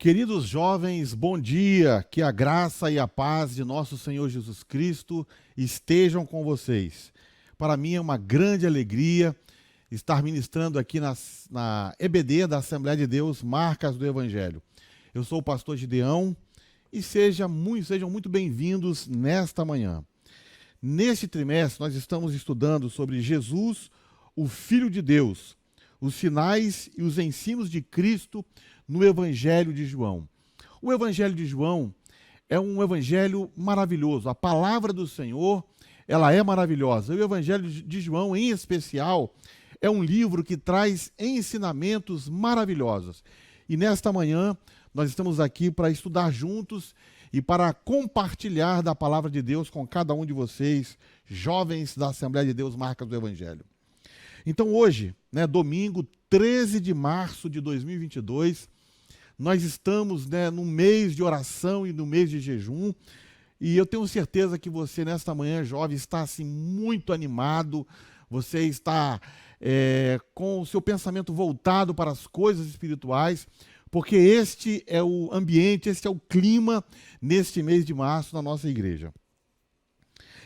Queridos jovens, bom dia, que a graça e a paz de nosso Senhor Jesus Cristo estejam com vocês. Para mim é uma grande alegria estar ministrando aqui na EBD da Assembleia de Deus, Marcas do Evangelho. Eu sou o pastor Gideão e sejam muito bem-vindos nesta manhã. Neste trimestre nós estamos estudando sobre Jesus, o Filho de Deus, os sinais e os ensinos de Cristo no Evangelho de João. O Evangelho de João é um evangelho maravilhoso. A palavra do Senhor, ela é maravilhosa. O Evangelho de João, em especial, é um livro que traz ensinamentos maravilhosos. E nesta manhã, nós estamos aqui para estudar juntos e para compartilhar da palavra de Deus com cada um de vocês, jovens da Assembleia de Deus, Marcas do Evangelho. Então hoje, domingo 13 de março de 2022, nós estamos no mês de oração e no mês de jejum, e eu tenho certeza que você nesta manhã, jovem, está assim, muito animado, você está com o seu pensamento voltado para as coisas espirituais, porque este é o ambiente, este é o clima neste mês de março na nossa igreja.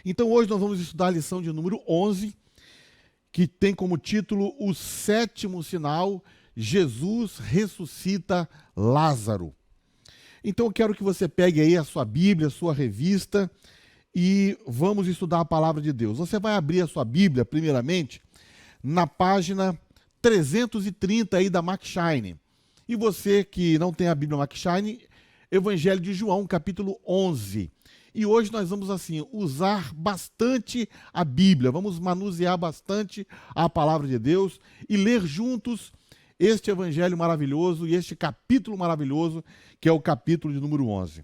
Então hoje nós vamos estudar a lição de número 11, que tem como título o sétimo sinal, Jesus ressuscita Lázaro. Então eu quero que você pegue aí a sua Bíblia, a sua revista e vamos estudar a palavra de Deus. Você vai abrir a sua Bíblia, primeiramente, na página 330 aí da McShine. E você que não tem a Bíblia McShine, Evangelho de João, capítulo 11. E hoje nós vamos, usar bastante a Bíblia, vamos manusear bastante a palavra de Deus e ler juntos este evangelho maravilhoso e este capítulo maravilhoso, que é o capítulo de número 11.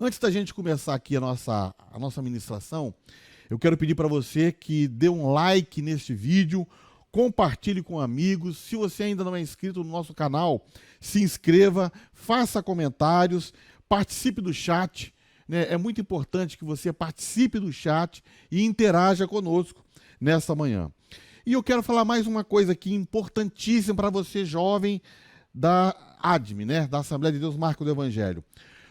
Antes da gente começar aqui a nossa ministração, eu quero pedir para você que dê um like neste vídeo, compartilhe com amigos. Se você ainda não é inscrito no nosso canal, se inscreva, faça comentários, participe do chat. É muito importante que você participe do chat e interaja conosco nessa manhã. E eu quero falar mais uma coisa aqui importantíssima para você, jovem da ADME, da Assembleia de Deus Marcos do Evangelho.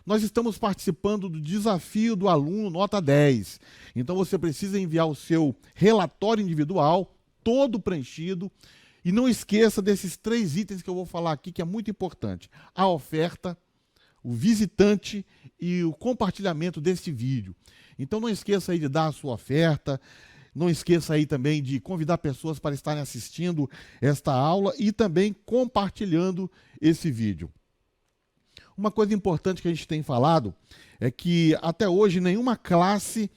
Nós estamos participando do desafio do aluno nota 10. Então você precisa enviar o seu relatório individual, todo preenchido. E não esqueça desses 3 itens que eu vou falar aqui, que é muito importante. A oferta, o visitante e o compartilhamento deste vídeo. Então não esqueça aí de dar a sua oferta, não esqueça aí também de convidar pessoas para estarem assistindo esta aula e também compartilhando esse vídeo. Uma coisa importante que a gente tem falado é que até hoje nenhuma classe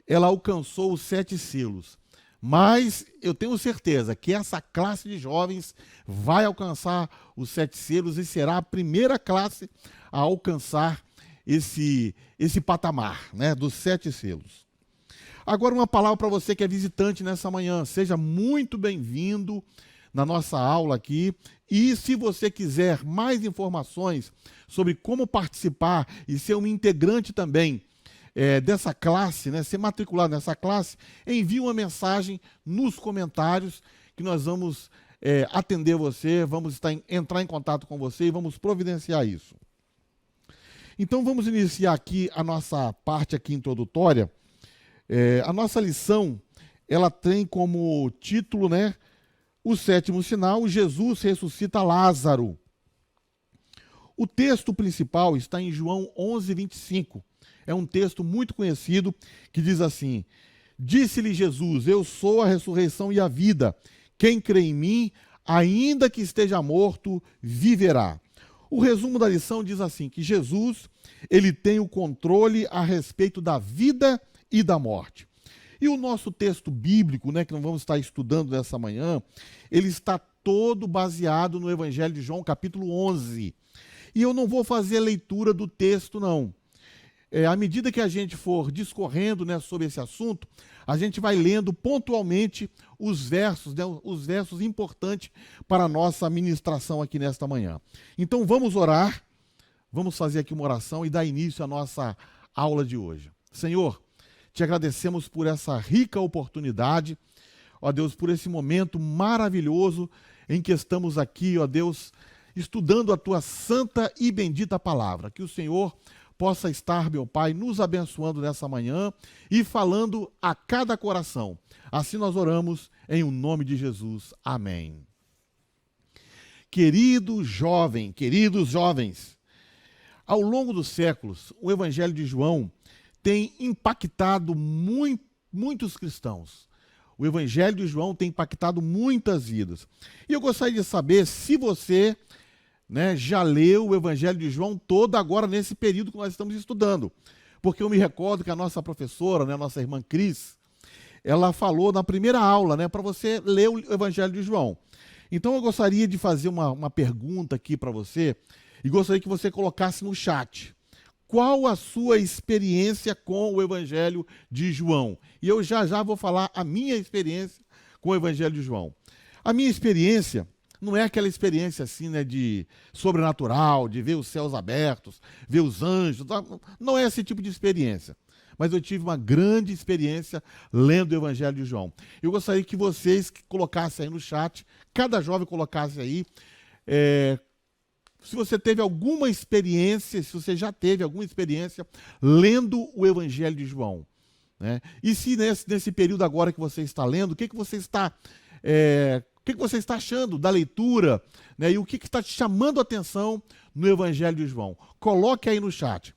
ela alcançou os 7 selos. Mas eu tenho certeza que essa classe de jovens vai alcançar os 7 selos e será a primeira classe a alcançar esse patamar, dos 7 selos. Agora uma palavra para você que é visitante nessa manhã. Seja muito bem-vindo na nossa aula aqui. E se você quiser mais informações sobre como participar e ser um integrante também dessa classe, ser matriculado nessa classe, envie uma mensagem nos comentários que nós vamos atender você, vamos entrar em contato com você e vamos providenciar isso. Então vamos iniciar aqui a nossa parte aqui introdutória. A nossa lição, ela tem como título, o sétimo sinal, Jesus ressuscita Lázaro. O texto principal está em João 11, 25. É um texto muito conhecido que diz assim: Disse-lhe Jesus, eu sou a ressurreição e a vida. Quem crê em mim, ainda que esteja morto, viverá. O resumo da lição diz assim, que Jesus, ele tem o controle a respeito da vida e da morte. E o nosso texto bíblico, que nós vamos estar estudando nessa manhã, ele está todo baseado no Evangelho de João, capítulo 11. E eu não vou fazer a leitura do texto, não. À medida que a gente for discorrendo sobre esse assunto, a gente vai lendo pontualmente os versos importantes para a nossa ministração aqui nesta manhã. Então vamos orar, vamos fazer aqui uma oração e dar início à nossa aula de hoje. Senhor, te agradecemos por essa rica oportunidade, ó Deus, por esse momento maravilhoso em que estamos aqui, ó Deus, estudando a tua santa e bendita palavra. Que o Senhor possa estar, meu Pai, nos abençoando nessa manhã e falando a cada coração. Assim nós oramos em o nome de Jesus. Amém. Queridos jovens, ao longo dos séculos, o Evangelho de João tem impactado muitos cristãos. O Evangelho de João tem impactado muitas vidas. E eu gostaria de saber se você, já leu o Evangelho de João todo agora nesse período que nós estamos estudando. Porque eu me recordo que a nossa professora, a nossa irmã Cris, ela falou na primeira aula, para você ler o Evangelho de João. Então eu gostaria de fazer uma pergunta aqui para você e gostaria que você colocasse no chat. Qual a sua experiência com o Evangelho de João? E eu já vou falar a minha experiência com o Evangelho de João. A minha experiência não é aquela experiência assim, de sobrenatural, de ver os céus abertos, ver os anjos. Não é esse tipo de experiência. Mas eu tive uma grande experiência lendo o Evangelho de João. Eu gostaria que vocês colocassem aí no chat, cada jovem colocasse aí, se você teve alguma experiência, se você já teve alguma experiência lendo o Evangelho de João. E se nesse período agora que você está lendo, o que você está achando da leitura, e o que está te chamando a atenção no Evangelho de João? Coloque aí no chat.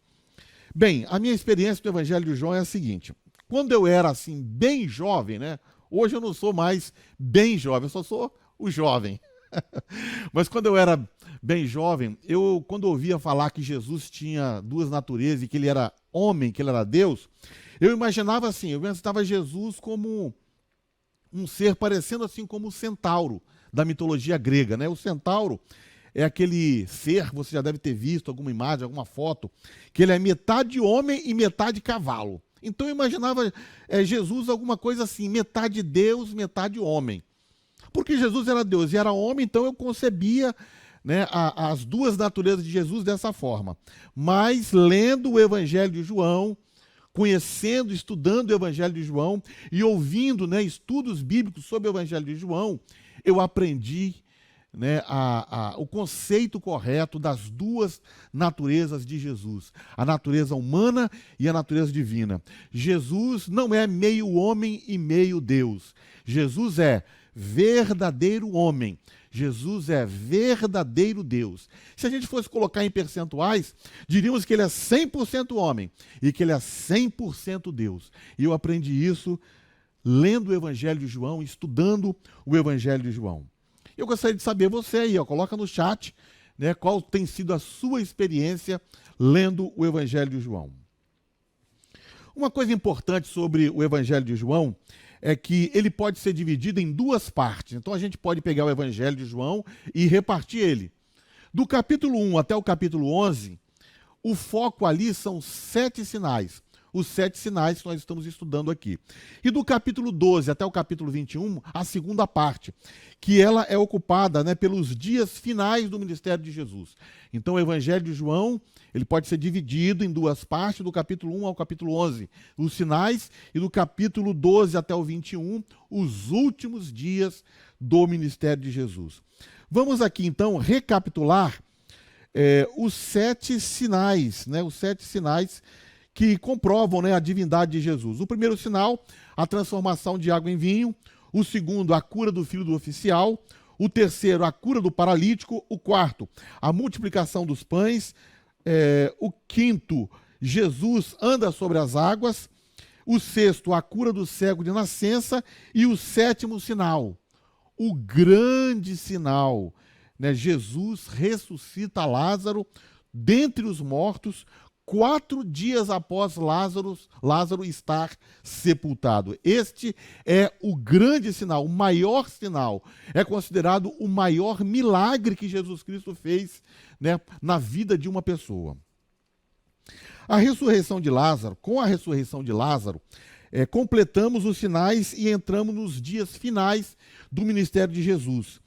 Bem, a minha experiência do Evangelho de João é a seguinte. Quando eu era assim bem jovem, hoje eu não sou mais bem jovem, eu só sou o jovem. Mas quando eu era bem jovem, quando eu ouvia falar que Jesus tinha duas naturezas e que ele era homem, que ele era Deus, eu imaginava Jesus como um ser parecendo assim como o centauro da mitologia grega. O centauro é aquele ser, você já deve ter visto alguma imagem, alguma foto, que ele é metade homem e metade cavalo. Então eu imaginava Jesus alguma coisa assim, metade Deus, metade homem. Porque Jesus era Deus e era homem, então eu concebia as duas naturezas de Jesus dessa forma. Mas lendo o Evangelho de João, conhecendo, estudando o Evangelho de João e ouvindo estudos bíblicos sobre o Evangelho de João, eu aprendi o conceito correto das duas naturezas de Jesus, a natureza humana e a natureza divina. Jesus não é meio homem e meio Deus. Jesus é verdadeiro homem. Jesus é verdadeiro Deus. Se a gente fosse colocar em percentuais, diríamos que ele é 100% homem e que ele é 100% Deus. E eu aprendi isso lendo o Evangelho de João, estudando o Evangelho de João. Eu gostaria de saber você aí, coloca no chat, qual tem sido a sua experiência lendo o Evangelho de João. Uma coisa importante sobre o Evangelho de João é que ele pode ser dividido em duas partes. Então a gente pode pegar o Evangelho de João e repartir ele. Do capítulo 1 até o capítulo 11, o foco ali são 7 sinais. Os 7 sinais que nós estamos estudando aqui. E do capítulo 12 até o capítulo 21, a segunda parte, que ela é ocupada pelos dias finais do ministério de Jesus. Então o Evangelho de João, ele pode ser dividido em duas partes, do capítulo 1 ao capítulo 11, os sinais, e do capítulo 12 até o 21, os últimos dias do ministério de Jesus. Vamos aqui então recapitular os 7 sinais, os 7 sinais que comprovam a divindade de Jesus. O primeiro sinal, a transformação de água em vinho. O segundo, a cura do filho do oficial. O terceiro, a cura do paralítico. O quarto, a multiplicação dos pães. O quinto, Jesus anda sobre as águas. O sexto, a cura do cego de nascença. E o sétimo sinal, o grande sinal, Jesus ressuscita Lázaro dentre os mortos, 4 dias após Lázaro estar sepultado. Este é o grande sinal, o maior sinal. É considerado o maior milagre que Jesus Cristo fez na vida de uma pessoa. A ressurreição de Lázaro, com a ressurreição de Lázaro, completamos os sinais e entramos nos dias finais do ministério de Jesus.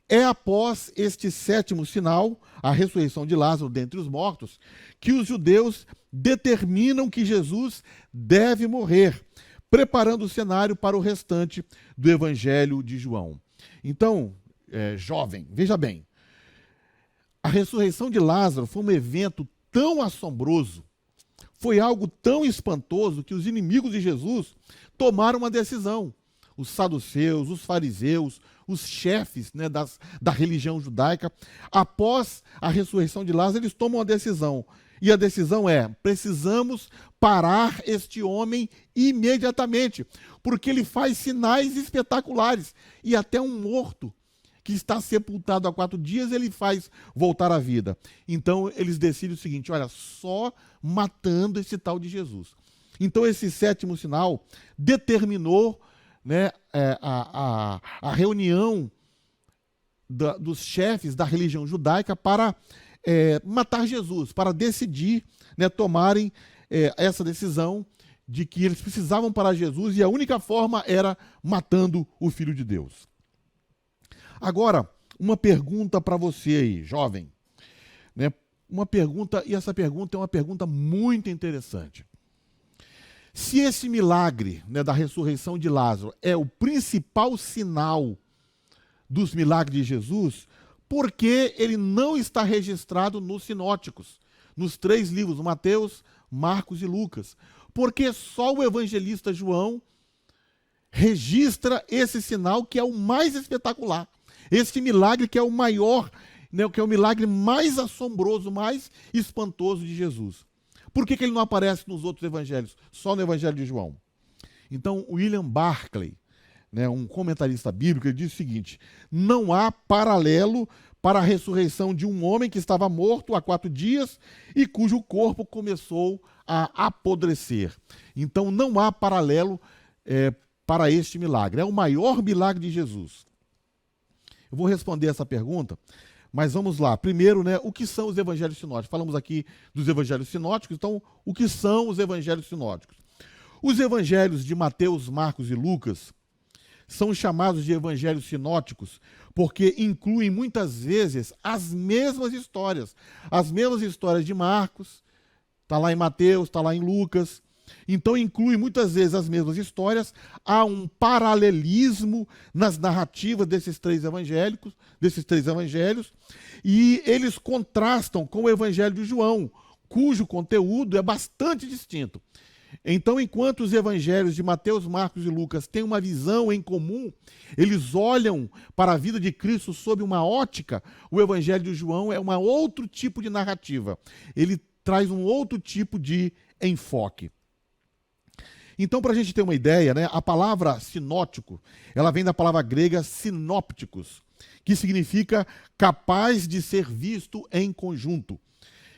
É após este sétimo sinal, a ressurreição de Lázaro dentre os mortos, que os judeus determinam que Jesus deve morrer, preparando o cenário para o restante do Evangelho de João. Então, jovem, veja bem, A ressurreição de Lázaro foi um evento tão assombroso, foi algo tão espantoso que os inimigos de Jesus tomaram uma decisão. Os saduceus, os fariseus, os chefes, né, da religião judaica, após a ressurreição de Lázaro, eles tomam uma decisão. E a decisão é: precisamos parar este homem imediatamente, porque ele faz sinais espetaculares. E até um morto que está sepultado há 4 dias, ele faz voltar à vida. Então eles decidem o seguinte: olha, só matando esse tal de Jesus. Então esse 7º sinal determinou, né, a reunião dos chefes da religião judaica para matar Jesus, para decidir, né, tomarem essa decisão de que eles precisavam parar Jesus e a única forma era matando o Filho de Deus. Agora, uma pergunta para você aí, jovem, né? Uma pergunta, e essa pergunta é uma pergunta muito interessante. Se esse milagre, né, da ressurreição de Lázaro é o principal sinal dos milagres de Jesus, por que ele não está registrado nos sinóticos, nos 3 livros, Mateus, Marcos e Lucas? Porque só o evangelista João registra esse sinal que é o mais espetacular. Esse milagre que é o maior, né, que é o milagre mais assombroso, mais espantoso de Jesus. Por que ele não aparece nos outros evangelhos, só no evangelho de João? Então, William Barclay, né, um comentarista bíblico, ele diz o seguinte: não há paralelo para a ressurreição de um homem que estava morto há 4 dias e cujo corpo começou a apodrecer. Então, não há paralelo para este milagre. É o maior milagre de Jesus. Eu vou responder essa pergunta, mas vamos lá. Primeiro, né, o que são os evangelhos sinóticos? Falamos aqui dos evangelhos sinóticos, então o que são os evangelhos sinóticos? Os evangelhos de Mateus, Marcos e Lucas são chamados de evangelhos sinóticos porque incluem muitas vezes as mesmas histórias. As mesmas histórias de Marcos, está lá em Mateus, está lá em Lucas. Então inclui muitas vezes as mesmas histórias, há um paralelismo nas narrativas desses três evangelhos, e eles contrastam com o evangelho de João, cujo conteúdo é bastante distinto. Então, enquanto os evangelhos de Mateus, Marcos e Lucas têm uma visão em comum, eles olham para a vida de Cristo sob uma ótica, o evangelho de João é um outro tipo de narrativa. Ele traz um outro tipo de enfoque. Então, para a gente ter uma ideia, né, a palavra sinótico, ela vem da palavra grega sinópticos, que significa capaz de ser visto em conjunto.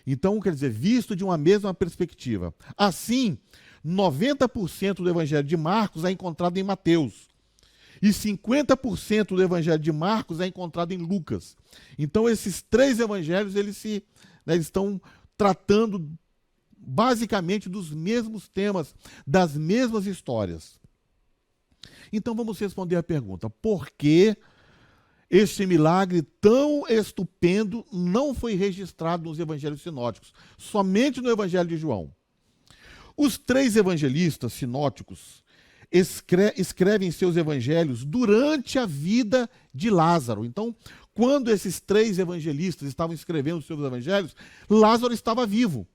Então, quer dizer, visto de uma mesma perspectiva. Assim, 90% do evangelho de Marcos é encontrado em Mateus. E 50% do evangelho de Marcos é encontrado em Lucas. Então, esses três evangelhos, eles estão tratando basicamente dos mesmos temas, das mesmas histórias. Então, vamos responder a pergunta: por que este milagre tão estupendo não foi registrado nos evangelhos sinóticos, somente no evangelho de João? Os três evangelistas sinóticos escrevem seus evangelhos durante a vida de Lázaro. Então, quando esses três evangelistas estavam escrevendo seus evangelhos, Lázaro estava vivo.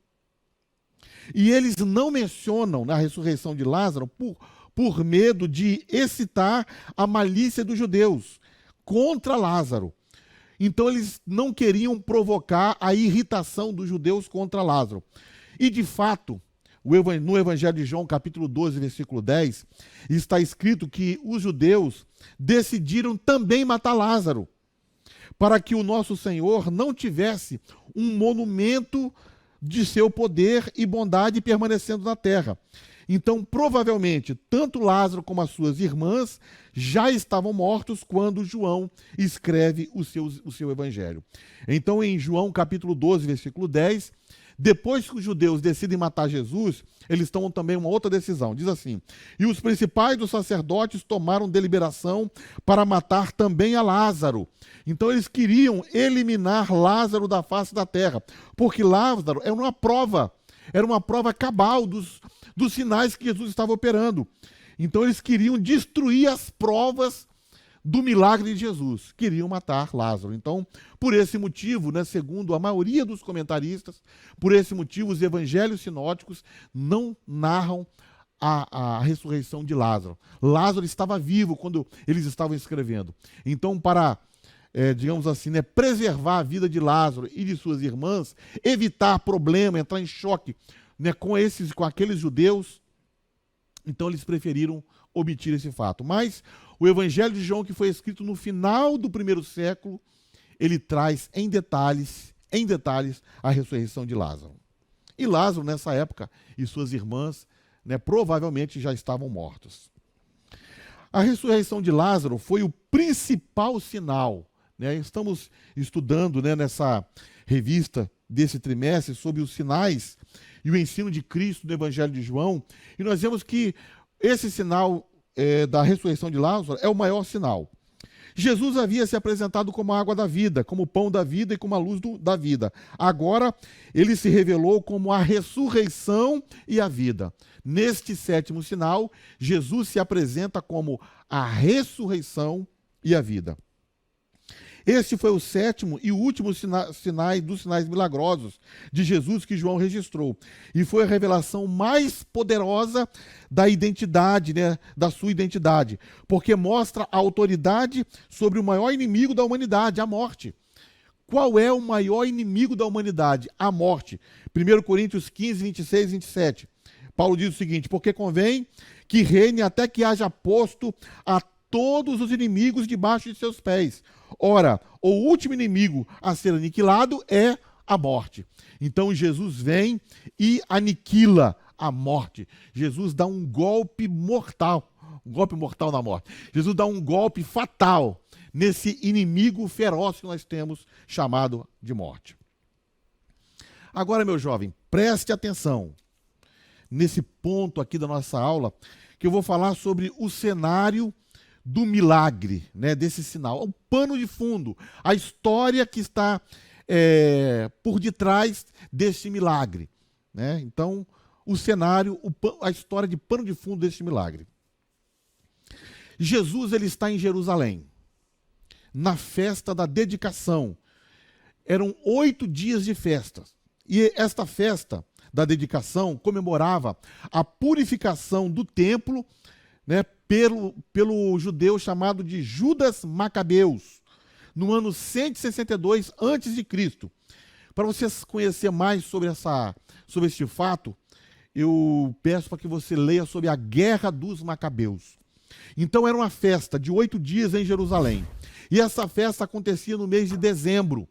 E eles não mencionam na ressurreição de Lázaro por medo de excitar a malícia dos judeus contra Lázaro. Então eles não queriam provocar a irritação dos judeus contra Lázaro. E de fato, no Evangelho de João, capítulo 12, versículo 10, está escrito que os judeus decidiram também matar Lázaro, para que o nosso Senhor não tivesse um monumento de seu poder e bondade permanecendo na terra. Então, provavelmente, tanto Lázaro como as suas irmãs já estavam mortos quando João escreve o seu evangelho. Então, em João capítulo 12, versículo 10, depois que os judeus decidem matar Jesus, eles tomam também uma outra decisão. Diz assim: e os principais dos sacerdotes tomaram deliberação para matar também a Lázaro. Então eles queriam eliminar Lázaro da face da terra, porque Lázaro era uma prova cabal dos sinais que Jesus estava operando. Então eles queriam destruir as provas do milagre de Jesus. Queriam matar Lázaro. Então, por esse motivo, né, segundo a maioria dos comentaristas, por esse motivo os evangelhos sinóticos não narram a ressurreição de Lázaro. Lázaro estava vivo quando eles estavam escrevendo. Então, para, digamos assim, né, preservar a vida de Lázaro e de suas irmãs, evitar problema, entrar em choque, né, com aqueles judeus, então eles preferiram omitir esse fato. Mas o Evangelho de João, que foi escrito no final do primeiro século, ele traz em detalhes a ressurreição de Lázaro. E Lázaro, nessa época, e suas irmãs, né, provavelmente já estavam mortos. A ressurreição de Lázaro foi o principal sinal, né? Estamos estudando, né, nessa revista desse trimestre sobre os sinais e o ensino de Cristo no Evangelho de João, e nós vemos que esse sinal da ressurreição de Lázaro é o maior sinal. Jesus havia se apresentado como a água da vida, como o pão da vida e como a luz da vida. Agora, ele se revelou como a ressurreição e a vida. Neste sétimo sinal, Jesus se apresenta como a ressurreição e a vida. Este foi o sétimo e último dos sinais milagrosos de Jesus que João registrou. E foi a revelação mais poderosa da identidade, né, da sua identidade, porque mostra a autoridade sobre o maior inimigo da humanidade, a morte. Qual é o maior inimigo da humanidade? A morte. 1 Coríntios 15, 26 e 27. Paulo diz o seguinte: porque convém que reine até que haja posto a todos os inimigos debaixo de seus pés. Ora, o último inimigo a ser aniquilado é a morte. Então Jesus vem e aniquila a morte. Jesus dá um golpe mortal na morte. Jesus dá um golpe fatal nesse inimigo feroz que nós temos, chamado de morte. Agora, meu jovem, preste atenção nesse ponto aqui da nossa aula, que eu vou falar sobre o cenário do milagre, né, desse sinal, o pano de fundo, a história que está por detrás desse milagre, né? Então, o cenário, a história de pano de fundo desse milagre. Jesus, ele está em Jerusalém, na festa da dedicação. Eram 8 dias de festa, e esta festa da dedicação comemorava a purificação do templo, né, pelo judeu chamado de Judas Macabeus, no ano 162 a.C. Para você conhecer mais sobre este fato, eu peço para que você leia sobre a Guerra dos Macabeus. Então era uma festa de 8 dias em Jerusalém. E essa festa acontecia no mês de dezembro.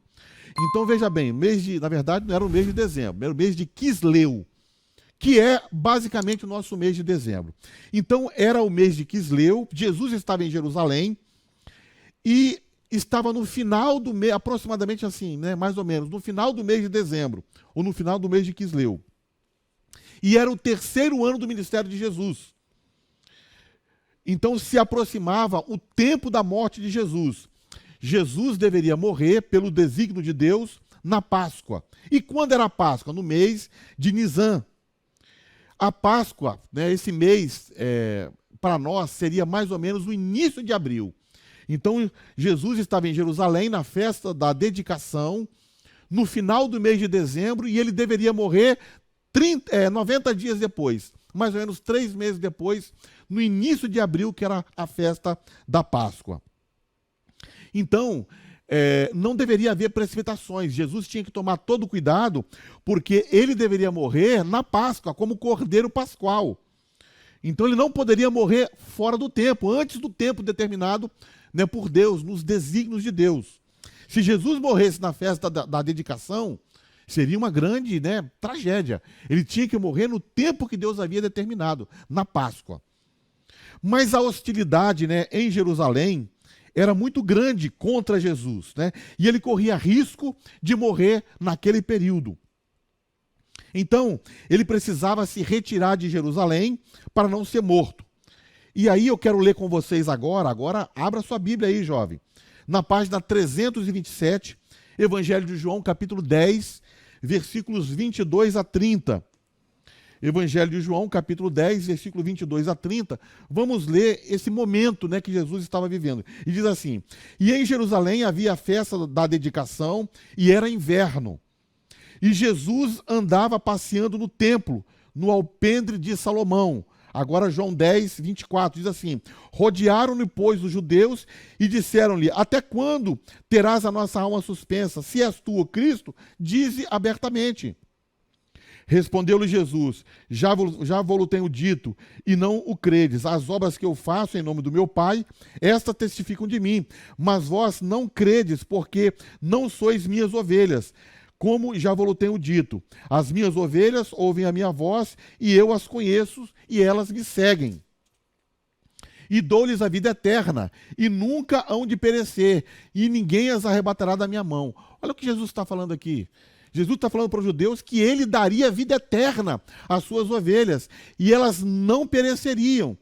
Então veja bem, na verdade não era o mês de dezembro, era o mês de Quisleu, que é basicamente o nosso mês de dezembro. Então, era o mês de Quisleu, Jesus estava em Jerusalém e estava no final do mês, aproximadamente assim, né, mais ou menos, no final do mês de dezembro, ou no final do mês de Quisleu. E era o 3º ano do ministério de Jesus. Então, se aproximava o tempo da morte de Jesus. Jesus deveria morrer pelo desígnio de Deus na Páscoa. E quando era a Páscoa? No mês de Nisan. A Páscoa, né, esse mês, para nós, seria mais ou menos o início de abril. Então, Jesus estava em Jerusalém na festa da dedicação, no final do mês de dezembro, e ele deveria morrer 90 dias depois, mais ou menos 3 meses depois, no início de abril, que era a festa da Páscoa. Então, não deveria haver precipitações. Jesus tinha que tomar todo o cuidado, porque ele deveria morrer na Páscoa, como cordeiro pascual. Então ele não poderia morrer fora do tempo, antes do tempo determinado, né, por Deus, nos desígnios de Deus. Se Jesus morresse na festa da dedicação, seria uma grande, né, tragédia. Ele tinha que morrer no tempo que Deus havia determinado, na Páscoa. Mas a hostilidade, né, em Jerusalém era muito grande contra Jesus, né? E ele corria risco de morrer naquele período. Então, ele precisava se retirar de Jerusalém para não ser morto. E aí eu quero ler com vocês agora abra sua Bíblia aí, jovem, na página 327, Evangelho de João, capítulo 10, versículos 22 a 30. Evangelho de João, capítulo 10, versículo 22 a 30, vamos ler esse momento, né, que Jesus estava vivendo. E diz assim: E em Jerusalém havia a festa da dedicação, e era inverno. E Jesus andava passeando no templo, no alpendre de Salomão. Agora João 10, 24, diz assim: Rodearam-no, pois, os judeus e disseram-lhe: Até quando terás a nossa alma suspensa? Se és tu o Cristo, dize abertamente. Respondeu-lhe Jesus: Já vos tenho dito, e não o credes. As obras que eu faço em nome do meu Pai, estas testificam de mim. Mas vós não credes, porque não sois minhas ovelhas. Como já vos tenho dito, as minhas ovelhas ouvem a minha voz, e eu as conheço, e elas me seguem. E dou-lhes a vida eterna, e nunca hão de perecer, e ninguém as arrebatará da minha mão. Olha o que Jesus está falando aqui. Jesus está falando para os judeus que ele daria vida eterna às suas ovelhas, e elas não pereceriam,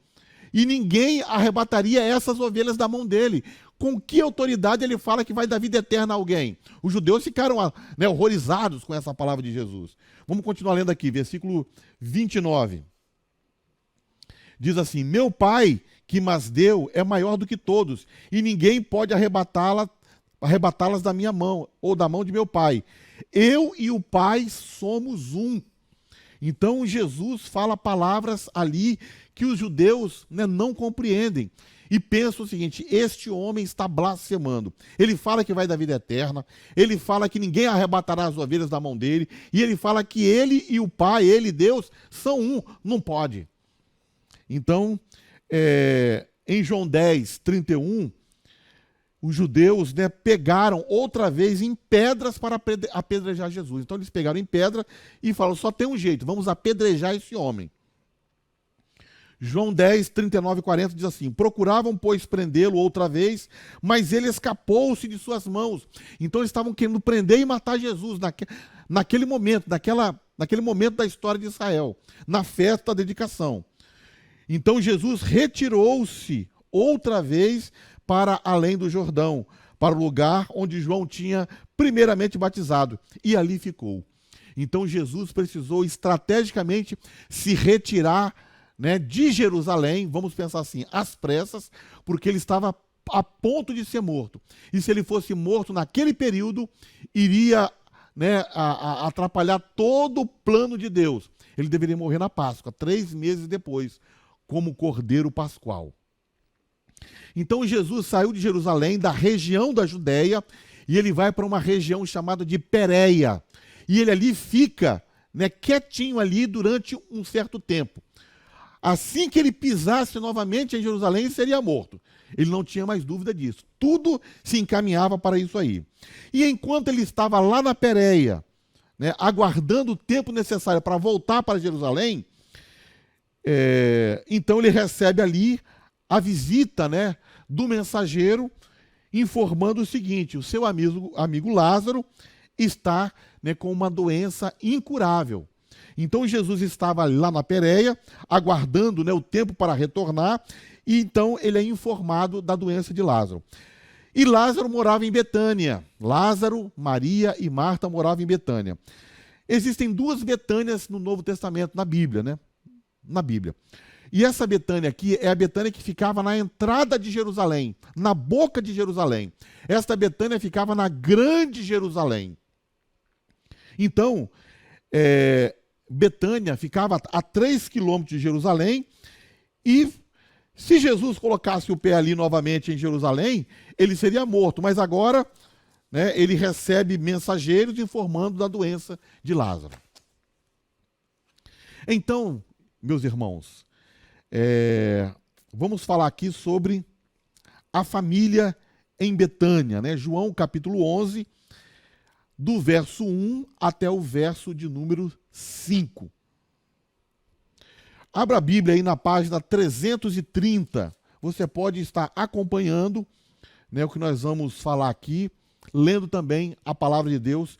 e ninguém arrebataria essas ovelhas da mão dele. Com que autoridade ele fala que vai dar vida eterna a alguém? Os judeus ficaram, né, horrorizados com essa palavra de Jesus. Vamos continuar lendo aqui, versículo 29. Diz assim: Meu Pai que mas deu é maior do que todos, e ninguém pode arrebatá-las da minha mão, ou da mão de meu Pai. Eu e o Pai somos um. Então Jesus fala palavras ali que os judeus, né, não compreendem. E pensam o seguinte: este homem está blasfemando. Ele fala que vai dar vida eterna, ele fala que ninguém arrebatará as ovelhas da mão dele, e ele fala que ele e o Pai, ele e Deus, são um. Não pode. Então, em João 10, 31, os judeus, né, pegaram outra vez em pedras para apedrejar Jesus. Então eles pegaram em pedra e falaram: só tem um jeito, vamos apedrejar esse homem. João 10, 39 e 40 diz assim: Procuravam, pois, prendê-lo outra vez, mas ele escapou-se de suas mãos. Então eles estavam querendo prender e matar Jesus naquele momento, naquele momento da história de Israel, na festa da dedicação. Então Jesus retirou-se outra vez para além do Jordão, para o lugar onde João tinha primeiramente batizado, e ali ficou. Então Jesus precisou estrategicamente se retirar, né, de Jerusalém, vamos pensar assim, às pressas, porque ele estava a ponto de ser morto. E se ele fosse morto naquele período, iria, né, atrapalhar todo o plano de Deus. Ele deveria morrer na Páscoa, 3 meses depois, como Cordeiro Pascual. Então Jesus saiu de Jerusalém, da região da Judéia, e ele vai para uma região chamada de Pérea. E ele ali fica, né, quietinho ali durante um certo tempo. Assim que ele pisasse novamente em Jerusalém, seria morto. Ele não tinha mais dúvida disso. Tudo se encaminhava para isso aí. E enquanto ele estava lá na Pérea, né, aguardando o tempo necessário para voltar para Jerusalém, então ele recebe ali a visita, né, do mensageiro, informando o seguinte: o seu amigo Lázaro está, né, com uma doença incurável. Então Jesus estava lá na Pérea, aguardando, né, o tempo para retornar, e então ele é informado da doença de Lázaro. E Lázaro morava em Betânia. Lázaro, Maria e Marta moravam em Betânia. Existem 2 Betânias no Novo Testamento, na Bíblia, né? Na Bíblia. E essa Betânia aqui é a Betânia que ficava na entrada de Jerusalém, na boca de Jerusalém. Esta Betânia ficava na Grande Jerusalém. Então, Betânia ficava a 3 quilômetros de Jerusalém, e se Jesus colocasse o pé ali novamente em Jerusalém, ele seria morto. Mas agora, né, ele recebe mensageiros informando da doença de Lázaro. Então, meus irmãos, vamos falar aqui sobre a família em Betânia, né? João capítulo 11, do verso 1 até o verso de número 5. Abra a Bíblia aí na página 330. Você pode estar acompanhando, né, o que nós vamos falar aqui, lendo também a palavra de Deus.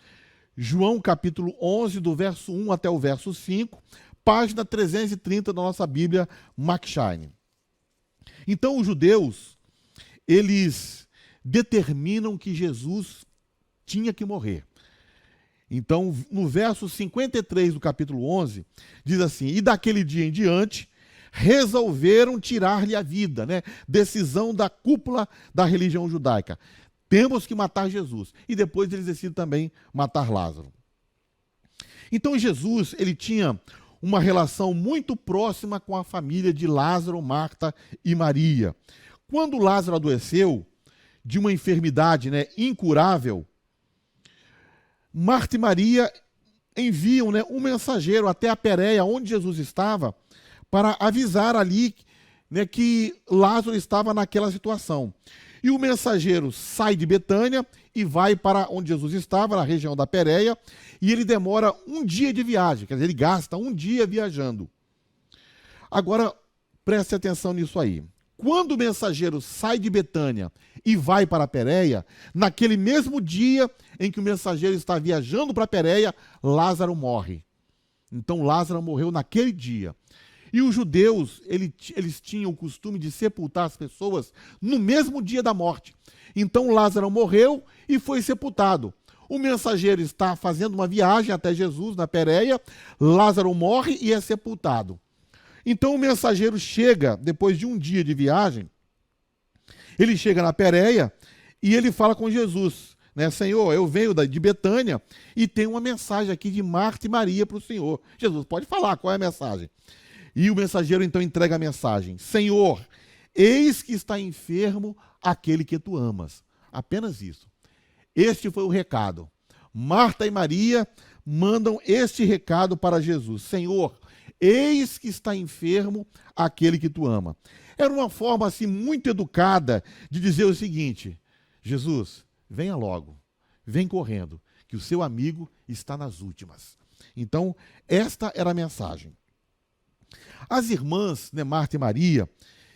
João capítulo 11, do verso 1 até o verso 5, página 330 da nossa Bíblia Macshine. Então os judeus, eles determinam que Jesus tinha que morrer. Então, no verso 53 do capítulo 11, diz assim: e daquele dia em diante, resolveram tirar-lhe a vida, né? Decisão da cúpula da religião judaica. Temos que matar Jesus. E depois eles decidem também matar Lázaro. Então Jesus, ele tinha uma relação muito próxima com a família de Lázaro, Marta e Maria. Quando Lázaro adoeceu de uma enfermidade, né, incurável, Marta e Maria enviam, né, um mensageiro até a Pérea, onde Jesus estava, para avisar ali, né, que Lázaro estava naquela situação. E o mensageiro sai de Betânia e vai para onde Jesus estava, na região da Pérea, e ele demora um dia de viagem, quer dizer, ele gasta um dia viajando. Agora, preste atenção nisso aí. Quando o mensageiro sai de Betânia e vai para a Pérea, naquele mesmo dia em que o mensageiro está viajando para a Pérea, Lázaro morre. Então Lázaro morreu naquele dia. E os judeus, eles tinham o costume de sepultar as pessoas no mesmo dia da morte. Então Lázaro morreu e foi sepultado. O mensageiro está fazendo uma viagem até Jesus, na Pérea, Lázaro morre e é sepultado. Então o mensageiro chega, depois de um dia de viagem, ele chega na Pérea e ele fala com Jesus, né? Senhor, eu venho de Betânia e tenho uma mensagem aqui de Marta e Maria para o Senhor. Jesus, pode falar, qual é a mensagem? E o mensageiro então entrega a mensagem: Senhor, eis que está enfermo aquele que tu amas. Apenas isso. Este foi o recado. Marta e Maria mandam este recado para Jesus: Senhor, eis que está enfermo aquele que tu ama. Era uma forma assim muito educada de dizer o seguinte: Jesus, venha logo, vem correndo, que o seu amigo está nas últimas. Então, esta era a mensagem. As irmãs, né, Marta e Maria,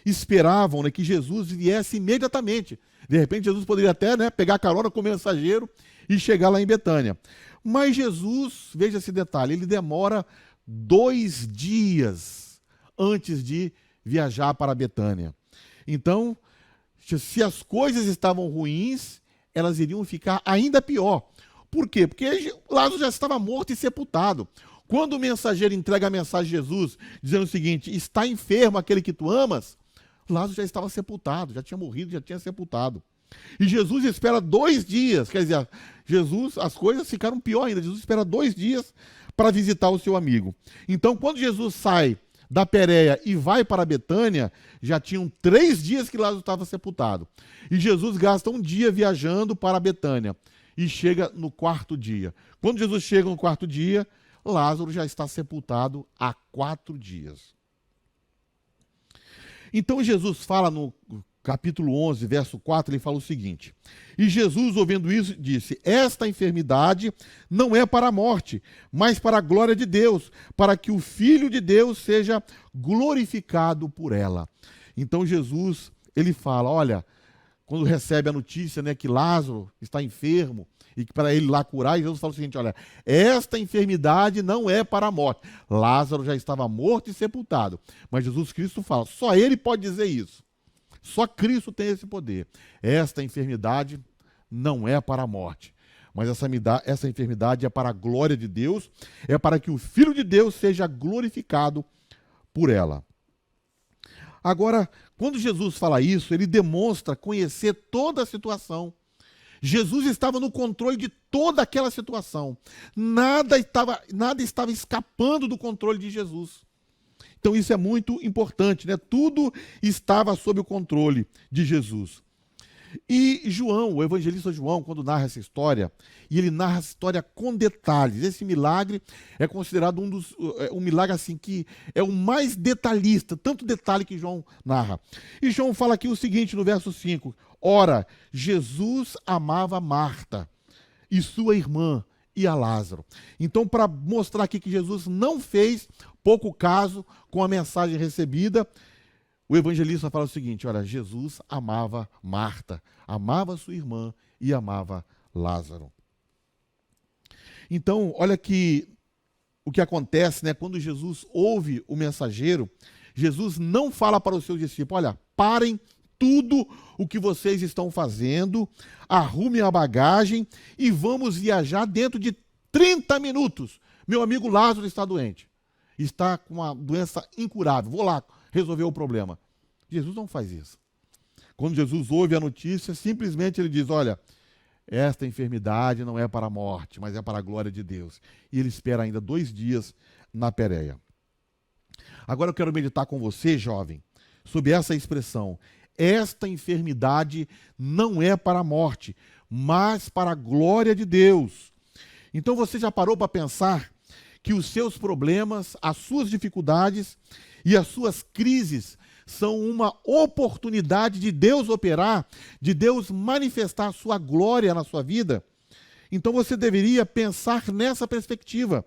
esperavam, né, que Jesus viesse imediatamente. De repente, Jesus poderia até, né, pegar carona com o mensageiro e chegar lá em Betânia. Mas Jesus, veja esse detalhe, ele demora 2 dias antes de viajar para Betânia. Então, se as coisas estavam ruins, elas iriam ficar ainda pior. Por quê? Porque Lázaro já estava morto e sepultado. Quando o mensageiro entrega a mensagem de Jesus, dizendo o seguinte: está enfermo aquele que tu amas, Lázaro já estava sepultado, já tinha morrido, já tinha sepultado. E Jesus espera 2 dias, quer dizer, as coisas ficaram pior ainda. Jesus espera 2 dias para visitar o seu amigo. Então, quando Jesus sai da Pérea e vai para Betânia, já tinham 3 dias que Lázaro estava sepultado. E Jesus gasta um dia viajando para Betânia e chega no 4º dia. Quando Jesus chega no 4º dia, Lázaro já está sepultado há 4 dias. Então Jesus fala no capítulo 11, verso 4, ele fala o seguinte: e Jesus, ouvindo isso, disse: esta enfermidade não é para a morte, mas para a glória de Deus, para que o Filho de Deus seja glorificado por ela. Então Jesus, ele fala, olha, quando recebe a notícia, né, que Lázaro está enfermo, e que para ele lá curar, e Jesus fala o seguinte: olha, esta enfermidade não é para a morte. Lázaro já estava morto e sepultado. Mas Jesus Cristo fala, só ele pode dizer isso. Só Cristo tem esse poder. Esta enfermidade não é para a morte, mas essa enfermidade é para a glória de Deus, é para que o Filho de Deus seja glorificado por ela. Agora, quando Jesus fala isso, ele demonstra conhecer toda a situação. Jesus estava no controle de toda aquela situação. Nada estava escapando do controle de Jesus. Então isso é muito importante, né? Tudo estava sob o controle de Jesus. E João, o evangelista João, quando narra essa história, e ele narra essa história com detalhes. Esse milagre é considerado um milagre assim que é o mais detalhista, tanto detalhe que João narra. E João fala aqui o seguinte no verso 5: ora, Jesus amava Marta e sua irmã e a Lázaro. Então, para mostrar aqui que Jesus não fez pouco caso com a mensagem recebida, o evangelista fala o seguinte: olha, Jesus amava Marta, amava sua irmã e amava Lázaro. Então, olha que o que acontece, né, quando Jesus ouve o mensageiro, Jesus não fala para os seus discípulos: olha, parem tudo o que vocês estão fazendo, arrumem a bagagem e vamos viajar dentro de 30 minutos, meu amigo Lázaro está doente. Está com uma doença incurável. Vou lá resolver o problema. Jesus não faz isso. Quando Jesus ouve a notícia, simplesmente ele diz, olha, esta enfermidade não é para a morte, mas é para a glória de Deus. E ele espera ainda 2 dias na Pérea. Agora eu quero meditar com você, jovem, sobre essa expressão. Esta enfermidade não é para a morte, mas para a glória de Deus. Então você já parou para pensar que os seus problemas, as suas dificuldades e as suas crises são uma oportunidade de Deus operar, de Deus manifestar a sua glória na sua vida? Então você deveria pensar nessa perspectiva.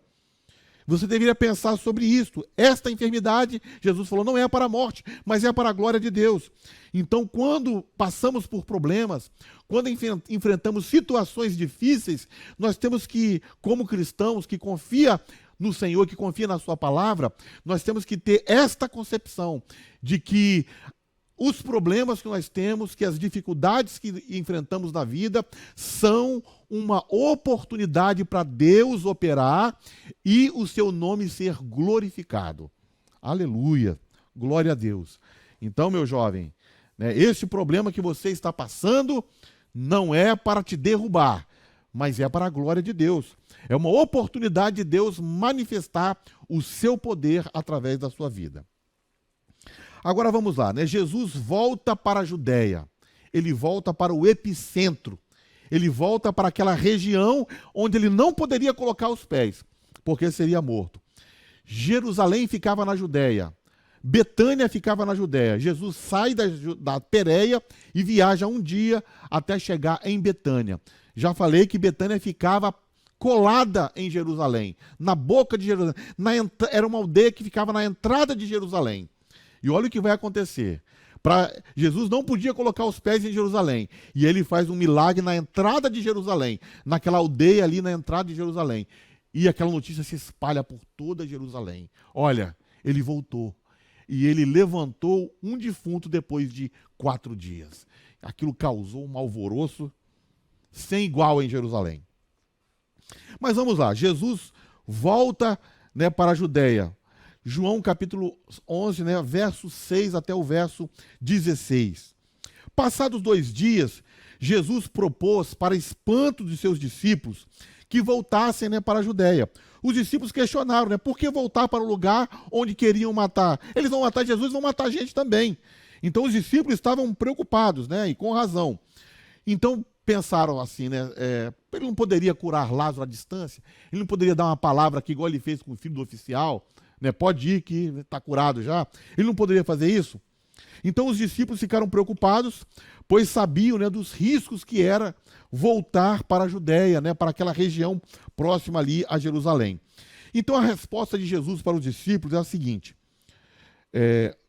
Você deveria pensar sobre isso. Esta enfermidade, Jesus falou, não é para a morte, mas é para a glória de Deus. Então, quando passamos por problemas, quando enfrentamos situações difíceis, nós temos que, como cristãos que confia no Senhor, que confia na sua palavra, nós temos que ter esta concepção de que os problemas que nós temos, que as dificuldades que enfrentamos na vida são uma oportunidade para Deus operar e o seu nome ser glorificado. Aleluia, glória a Deus. Então, meu jovem, este problema que você está passando não é para te derrubar, mas é para a glória de Deus. É uma oportunidade de Deus manifestar o seu poder através da sua vida. Agora vamos lá, Jesus volta para a Judéia, ele volta para o epicentro, ele volta para aquela região onde ele não poderia colocar os pés, porque seria morto. Jerusalém ficava na Judéia, Betânia ficava na Judéia. Jesus sai da Pérea e viaja 1 dia até chegar em Betânia. Já falei que Betânia ficava colada em Jerusalém, na boca de Jerusalém. Era uma aldeia que ficava na entrada de Jerusalém. E olha o que vai acontecer. Jesus não podia colocar os pés em Jerusalém. E ele faz um milagre na entrada de Jerusalém, naquela aldeia ali na entrada de Jerusalém. E aquela notícia se espalha por toda Jerusalém. Olha, ele voltou. E ele levantou um defunto depois de 4 dias. Aquilo causou um alvoroço sem igual em Jerusalém. Mas vamos lá, Jesus volta para a Judéia. João capítulo 11, verso 6 até o verso 16. Passados 2 dias, Jesus propôs, para espanto de seus discípulos, que voltassem para a Judéia. Os discípulos questionaram, por que voltar para o lugar onde queriam matar? Eles vão matar Jesus, vão matar a gente também. Então os discípulos estavam preocupados, e com razão. Então pensaram assim, ele não poderia curar Lázaro à distância? Ele não poderia dar uma palavra aqui, igual ele fez com o filho do oficial? Pode ir que está curado já. Ele não poderia fazer isso? Então os discípulos ficaram preocupados, pois sabiam dos riscos que era voltar para a Judéia, para aquela região próxima ali a Jerusalém. Então a resposta de Jesus para os discípulos é a seguinte: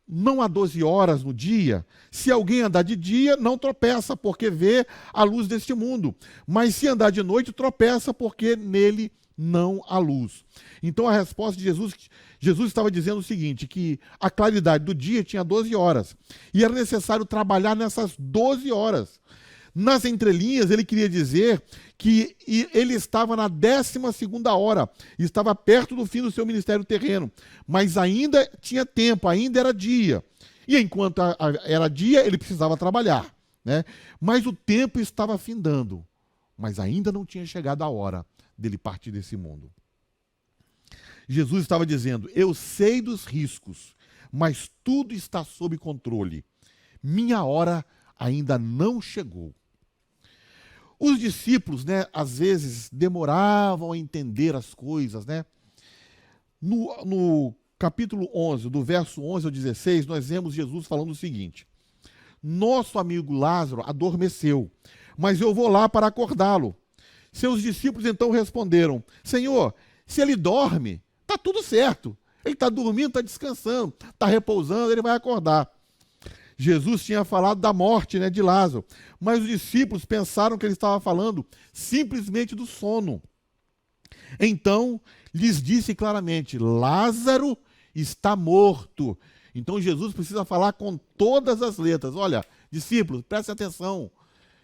não há 12 horas no dia, se alguém andar de dia, não tropeça, porque vê a luz deste mundo. Mas se andar de noite, tropeça, porque nele não há luz. Então a resposta de Jesus estava dizendo o seguinte, que a claridade do dia tinha 12 horas, e era necessário trabalhar nessas 12 horas. Nas entrelinhas, ele queria dizer que ele estava na 12ª hora, estava perto do fim do seu ministério terreno, mas ainda tinha tempo, ainda era dia. E enquanto era dia, ele precisava trabalhar, Mas o tempo estava findando, mas ainda não tinha chegado a hora dele partir desse mundo. Jesus estava dizendo, eu sei dos riscos, mas tudo está sob controle. Minha hora ainda não chegou. Os discípulos, às vezes, demoravam a entender as coisas, No capítulo 11, do verso 11 ao 16, nós vemos Jesus falando o seguinte: nosso amigo Lázaro adormeceu, mas eu vou lá para acordá-lo. Seus discípulos então responderam, Senhor, se ele dorme, está tudo certo. Ele está dormindo, está descansando, está repousando, ele vai acordar. Jesus tinha falado da morte de Lázaro, mas os discípulos pensaram que ele estava falando simplesmente do sono. Então, lhes disse claramente, Lázaro está morto. Então, Jesus precisa falar com todas as letras. Olha, discípulos, prestem atenção.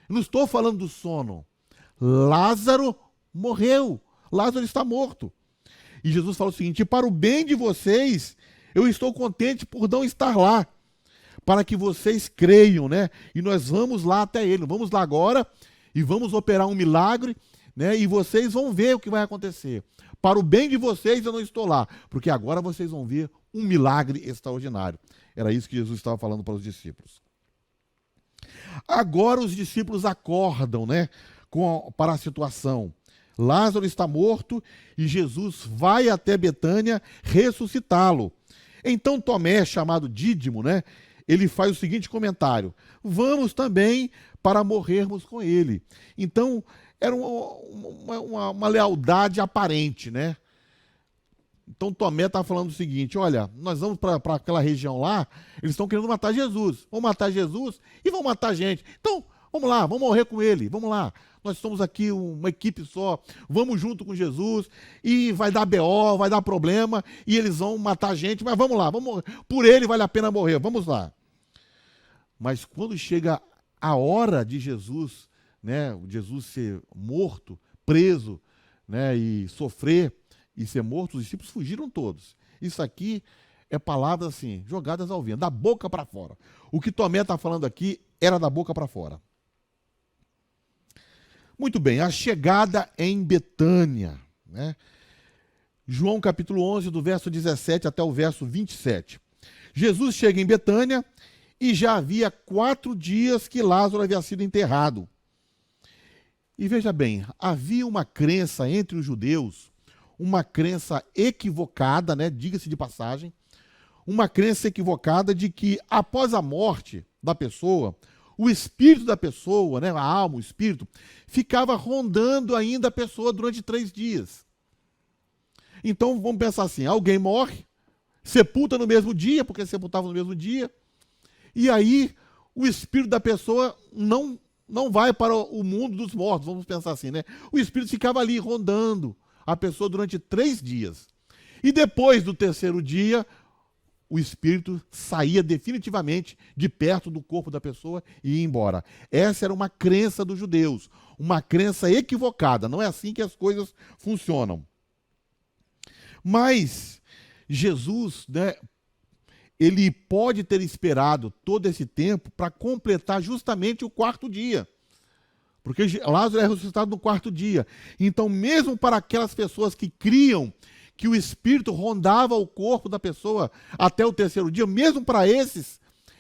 Eu não estou falando do sono. Lázaro morreu. Lázaro está morto. E Jesus fala o seguinte: para o bem de vocês, eu estou contente por não estar lá, para que vocês creiam, né? E nós vamos lá até ele. Vamos lá agora e vamos operar um milagre, né? E vocês vão ver o que vai acontecer. Para o bem de vocês, eu não estou lá, porque agora vocês vão ver um milagre extraordinário. Era isso que Jesus estava falando para os discípulos. Agora os discípulos acordam, né? Para a situação. Lázaro está morto e Jesus vai até Betânia ressuscitá-lo. Então Tomé, chamado Dídimo, né, ele faz o seguinte comentário: vamos também para morrermos com ele. Então era uma lealdade aparente, né? Então Tomé está falando o seguinte: olha, nós vamos para aquela região lá, eles estão querendo matar Jesus. Vão matar Jesus e vão matar a gente. Então, vamos lá, vamos morrer com ele, vamos lá. Nós somos aqui uma equipe só, vamos junto com Jesus e vai dar BO, vai dar problema e eles vão matar a gente, mas vamos lá, vamos, por ele vale a pena morrer, vamos lá. Mas quando chega a hora de Jesus, né, Jesus ser morto, preso, né, e sofrer e ser morto, os discípulos fugiram todos. Isso aqui é palavras assim, jogadas ao vento, da boca para fora. O que Tomé está falando aqui era da boca para fora. Muito bem, a chegada em Betânia, né? João capítulo 11, do verso 17 até o verso 27. Jesus chega em Betânia e já havia 4 dias que Lázaro havia sido enterrado. E veja bem, havia uma crença entre os judeus, uma crença equivocada, né? Diga-se de passagem, uma crença equivocada de que após a morte da pessoa, o espírito da pessoa, né, a alma, o espírito, ficava rondando ainda a pessoa durante 3 dias. Então, vamos pensar assim, alguém morre, sepulta no mesmo dia, porque sepultava no mesmo dia, e aí o espírito da pessoa não vai para o mundo dos mortos, vamos pensar assim, né? O espírito ficava ali rondando a pessoa durante 3 dias. E depois do 3º dia, o espírito saía definitivamente de perto do corpo da pessoa e ia embora. Essa era uma crença dos judeus, uma crença equivocada. Não é assim que as coisas funcionam. Mas Jesus, né, ele pode ter esperado todo esse tempo para completar justamente o 4º dia. Porque Lázaro é ressuscitado no 4º dia. Então, mesmo para aquelas pessoas que criam que o espírito rondava o corpo da pessoa até o 3º dia, mesmo para esses,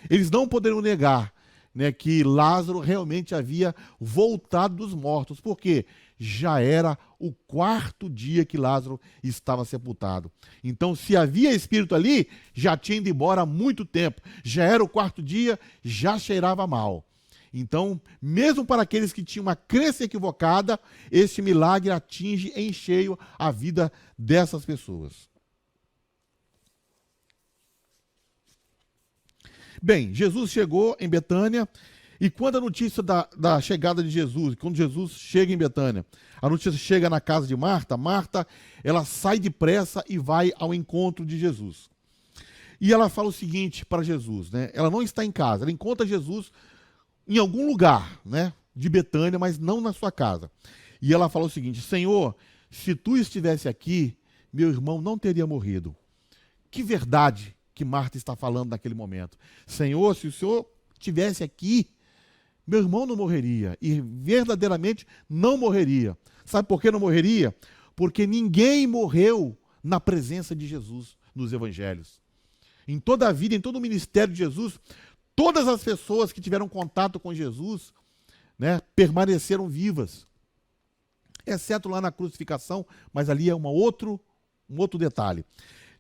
eles não poderiam negar, né, que Lázaro realmente havia voltado dos mortos, porque já era o 4º dia que Lázaro estava sepultado. Então, se havia espírito ali, já tinha ido embora há muito tempo. Já era o 4º dia, já cheirava mal. Então, mesmo para aqueles que tinham uma crença equivocada, esse milagre atinge em cheio a vida dessas pessoas. Bem, Jesus chegou em Betânia, e quando a notícia da chegada de Jesus, quando Jesus chega em Betânia, a notícia chega na casa de Marta, Marta, ela sai depressa e vai ao encontro de Jesus. E ela fala o seguinte para Jesus, né? Ela não está em casa, ela encontra Jesus em algum lugar, né, de Betânia, mas não na sua casa. E ela fala o seguinte: Senhor, se tu estivesse aqui, meu irmão não teria morrido. Que verdade que Marta está falando naquele momento. Senhor, se o Senhor estivesse aqui, meu irmão não morreria. E verdadeiramente não morreria. Sabe por que não morreria? Porque ninguém morreu na presença de Jesus nos evangelhos. Em toda a vida, em todo o ministério de Jesus, todas as pessoas que tiveram contato com Jesus, né, permaneceram vivas. Exceto lá na crucificação, mas ali é um outro detalhe.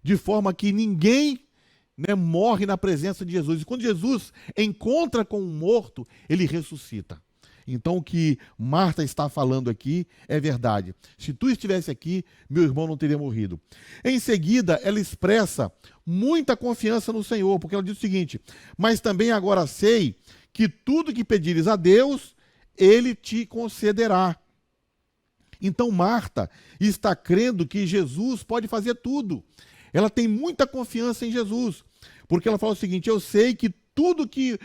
De forma que ninguém, né, morre na presença de Jesus. E quando Jesus encontra com um morto, ele ressuscita. Então o que Marta está falando aqui é verdade. Se tu estivesse aqui, meu irmão não teria morrido. Em seguida, ela expressa muita confiança no Senhor, porque ela diz o seguinte: mas também agora sei que tudo que pedires a Deus, Ele te concederá. Então Marta está crendo que Jesus pode fazer tudo. Ela tem muita confiança em Jesus, porque ela fala o seguinte: eu sei que tudo que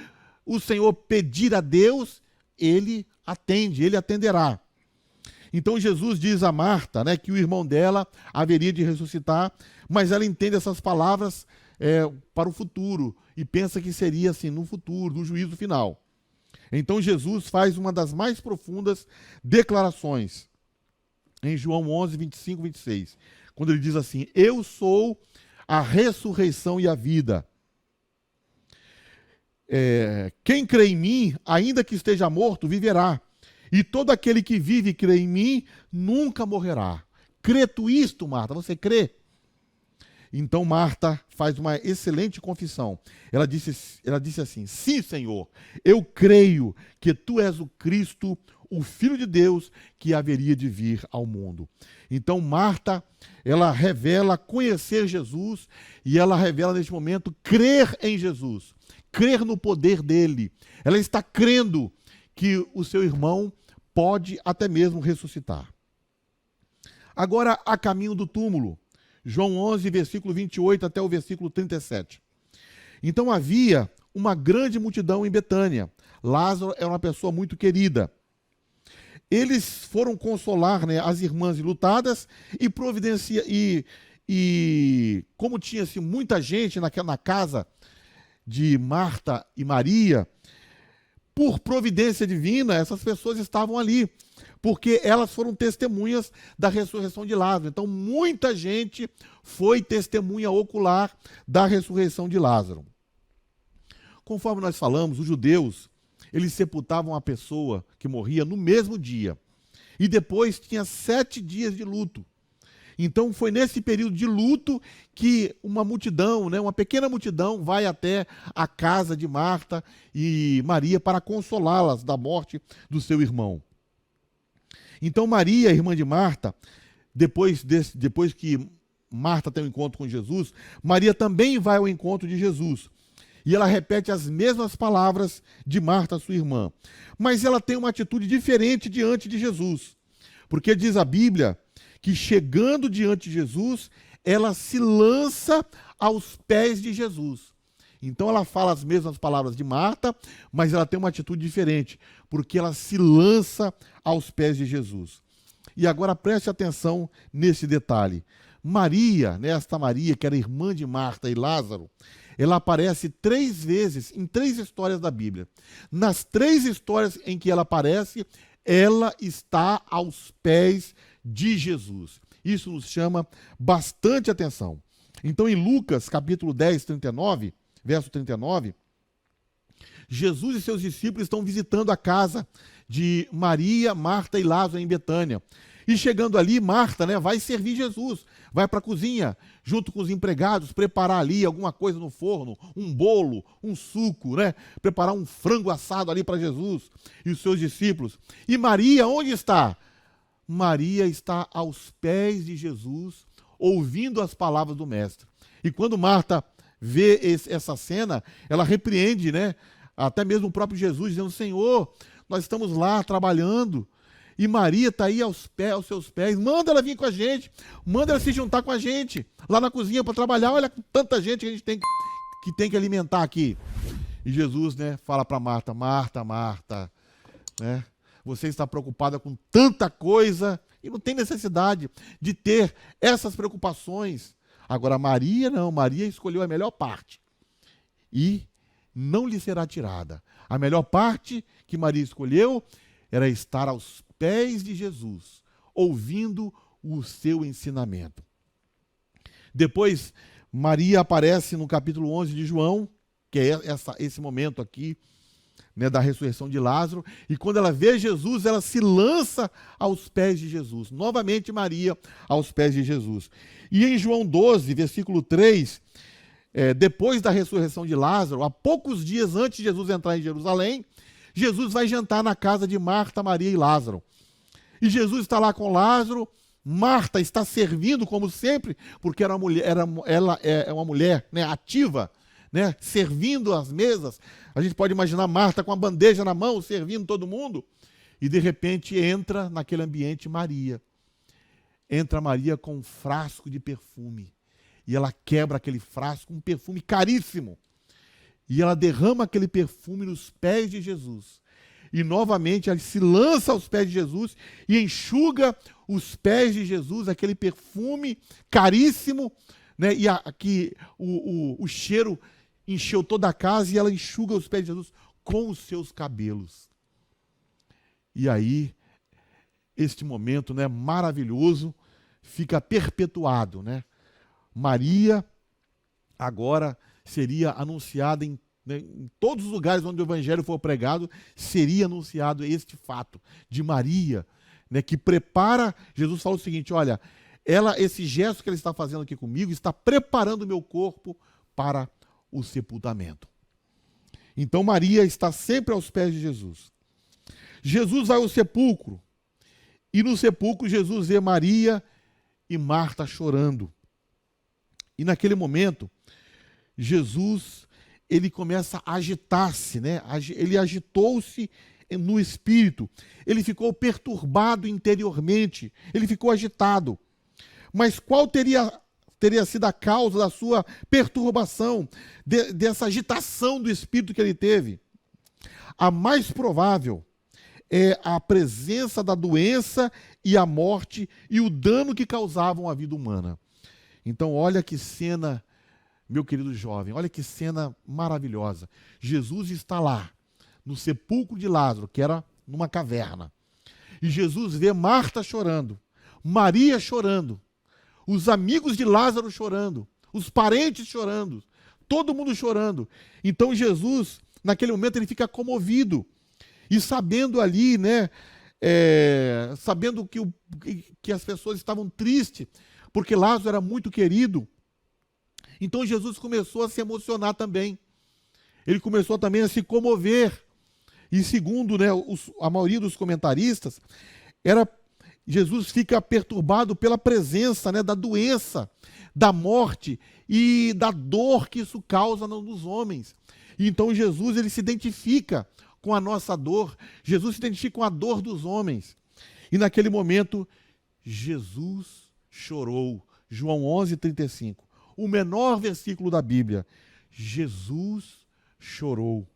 o Senhor pedir a Deus, Ele atende, Ele atenderá. Então Jesus diz a Marta, né, que o irmão dela haveria de ressuscitar, mas ela entende essas palavras para o futuro e pensa que seria assim no futuro, no juízo final. Então Jesus faz uma das mais profundas declarações em João 11, 25, 26, quando ele diz assim: eu sou a ressurreição e a vida. Quem crê em mim, ainda que esteja morto, viverá. E todo aquele que vive e crê em mim, nunca morrerá. Crê tu isto, Marta? Você crê? Então Marta faz uma excelente confissão. Ela disse assim: sim, Senhor, eu creio que tu és o Cristo, o Filho de Deus, que haveria de vir ao mundo. Então Marta, ela revela conhecer Jesus e ela revela neste momento crer em Jesus, crer no poder dele. Ela está crendo que o seu irmão pode até mesmo ressuscitar. Agora, a caminho do túmulo, João 11, versículo 28 até o versículo 37. Então havia uma grande multidão em Betânia. Lázaro era uma pessoa muito querida. Eles foram consolar, né, as irmãs enlutadas e providenciar. E como tinha-se muita gente na casa de Marta e Maria, por providência divina, essas pessoas estavam ali, porque elas foram testemunhas da ressurreição de Lázaro. Então, muita gente foi testemunha ocular da ressurreição de Lázaro. Conforme nós falamos, os judeus, eles sepultavam a pessoa que morria no mesmo dia. E depois tinha 7 dias de luto. Então foi nesse período de luto que uma multidão, né, uma pequena multidão, vai até a casa de Marta e Maria para consolá-las da morte do seu irmão. Então Maria, irmã de Marta, depois que Marta tem um encontro com Jesus, Maria também vai ao encontro de Jesus. E ela repete as mesmas palavras de Marta, sua irmã. Mas ela tem uma atitude diferente diante de Jesus. Porque diz a Bíblia que chegando diante de Jesus, ela se lança aos pés de Jesus. Então ela fala as mesmas palavras de Marta, mas ela tem uma atitude diferente, porque ela se lança aos pés de Jesus. E agora preste atenção nesse detalhe. Maria, esta Maria, que era irmã de Marta e Lázaro, ela aparece 3 vezes em 3 histórias da Bíblia. Nas 3 histórias em que ela aparece, ela está aos pés de Jesus. Isso nos chama bastante atenção. Então, em Lucas, capítulo 10, 39, verso 39, Jesus e seus discípulos estão visitando a casa de Maria, Marta e Lázaro em Betânia. E chegando ali, Marta, vai servir Jesus, vai para a cozinha, junto com os empregados, preparar ali alguma coisa no forno, um bolo, um suco, preparar um frango assado ali para Jesus e os seus discípulos. E Maria, onde está? Maria está aos pés de Jesus, ouvindo as palavras do Mestre. E quando Marta vê essa cena, ela repreende, até mesmo o próprio Jesus, dizendo: Senhor, nós estamos lá trabalhando, e Maria está aí aos seus pés, manda ela vir com a gente, manda ela se juntar com a gente, lá na cozinha para trabalhar. Olha tanta gente que a gente tem que alimentar aqui. E Jesus, fala para Marta: Marta, Marta, você está preocupada com tanta coisa e não tem necessidade de ter essas preocupações. Agora Maria não, Maria escolheu a melhor parte e não lhe será tirada. A melhor parte que Maria escolheu era estar aos pés de Jesus, ouvindo o seu ensinamento. Depois, Maria aparece no capítulo 11 de João, que é esse momento aqui, da ressurreição de Lázaro, e quando ela vê Jesus, ela se lança aos pés de Jesus. Novamente Maria aos pés de Jesus. E em João 12, versículo 3, depois da ressurreição de Lázaro, há poucos dias antes de Jesus entrar em Jerusalém, Jesus vai jantar na casa de Marta, Maria e Lázaro. E Jesus está lá com Lázaro, Marta está servindo como sempre, porque ela é uma mulher ativa, servindo as mesas. A gente pode imaginar Marta com a bandeja na mão, servindo todo mundo. E de repente entra naquele ambiente Maria. Entra Maria com um frasco de perfume. E ela quebra aquele frasco, um perfume caríssimo. E ela derrama aquele perfume nos pés de Jesus. E novamente ela se lança aos pés de Jesus e enxuga os pés de Jesus, aquele perfume caríssimo, né? E que o cheiro encheu toda a casa, e ela enxuga os pés de Jesus com os seus cabelos. E aí, este momento, né, maravilhoso fica perpetuado, né? Maria agora seria anunciada em todos os lugares onde o evangelho for pregado, seria anunciado este fato de Maria, né, que prepara. Jesus fala o seguinte: olha, esse gesto que ela está fazendo aqui comigo está preparando o meu corpo para o sepultamento. Então Maria está sempre aos pés de Jesus. Jesus vai ao sepulcro, e no sepulcro Jesus vê Maria e Marta chorando. E naquele momento, Jesus, ele começa a agitar-se, né? Ele agitou-se no espírito, ele ficou perturbado interiormente, ele ficou agitado. Mas qual teria sido a causa da sua perturbação, dessa agitação do espírito que ele teve? A mais provável é a presença da doença e a morte e o dano que causavam à vida humana. Então, olha que cena, meu querido jovem, olha que cena maravilhosa. Jesus está lá, no sepulcro de Lázaro, que era numa caverna. E Jesus vê Marta chorando, Maria chorando, os amigos de Lázaro chorando, os parentes chorando, todo mundo chorando. Então Jesus, naquele momento, ele fica comovido. E sabendo ali, né, sabendo que as pessoas estavam tristes, porque Lázaro era muito querido, então Jesus começou a se emocionar também. Ele começou também a se comover. E segundo, né, a maioria dos comentaristas, Jesus fica perturbado pela presença, né, da doença, da morte e da dor que isso causa nos homens. E então Jesus, ele se identifica com a nossa dor. Jesus se identifica com a dor dos homens. E naquele momento, Jesus chorou. João 11:35. O menor versículo da Bíblia. Jesus chorou.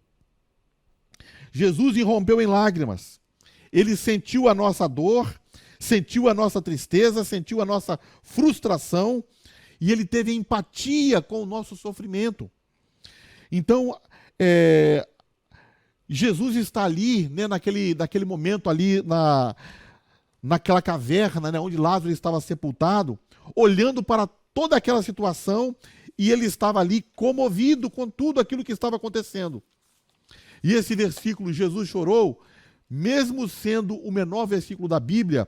Jesus irrompeu em lágrimas. Ele sentiu a nossa dor, sentiu a nossa tristeza, sentiu a nossa frustração, e ele teve empatia com o nosso sofrimento. Então, Jesus está ali, né, naquele momento ali, naquela caverna, né, onde Lázaro estava sepultado, olhando para toda aquela situação, e ele estava ali comovido com tudo aquilo que estava acontecendo. E esse versículo, Jesus chorou, mesmo sendo o menor versículo da Bíblia,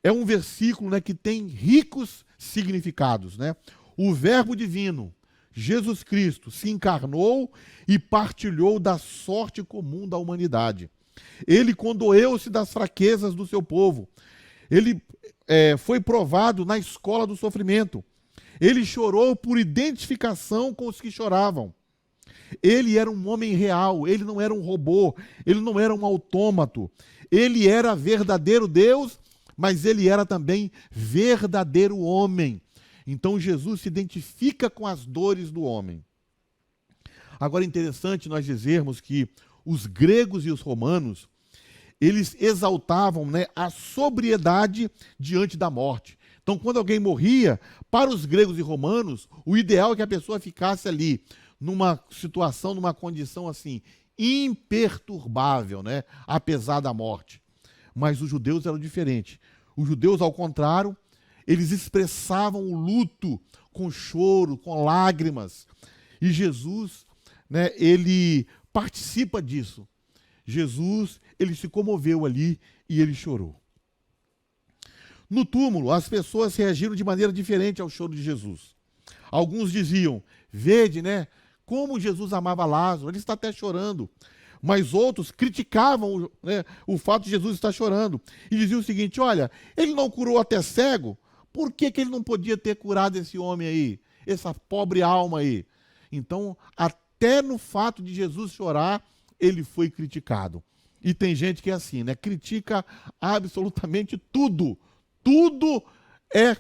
é um versículo, né, que tem ricos significados, né? O Verbo divino, Jesus Cristo, se encarnou e partilhou da sorte comum da humanidade. Ele condoeu-se das fraquezas do seu povo. Ele foi provado na escola do sofrimento. Ele chorou por identificação com os que choravam. Ele era um homem real, ele não era um robô, ele não era um autômato. Ele era verdadeiro Deus, mas ele era também verdadeiro homem. Então Jesus se identifica com as dores do homem. Agora é interessante nós dizermos que os gregos e os romanos, eles exaltavam, né, a sobriedade diante da morte. Então, quando alguém morria, para os gregos e romanos, o ideal é que a pessoa ficasse ali, numa situação, numa condição assim, imperturbável, né, apesar da morte. Mas os judeus eram diferentes. Os judeus, ao contrário, eles expressavam o luto com choro, com lágrimas. E Jesus, né, ele participa disso. Jesus, ele se comoveu ali e ele chorou. No túmulo, as pessoas reagiram de maneira diferente ao choro de Jesus. Alguns diziam: vede, né, como Jesus amava Lázaro, ele está até chorando. Mas outros criticavam, né, o fato de Jesus estar chorando. E diziam o seguinte: olha, ele não curou até cego, por que ele não podia ter curado esse homem aí, essa pobre alma aí? Então, até no fato de Jesus chorar, ele foi criticado. E tem gente que é assim, né? Critica absolutamente tudo. Tudo é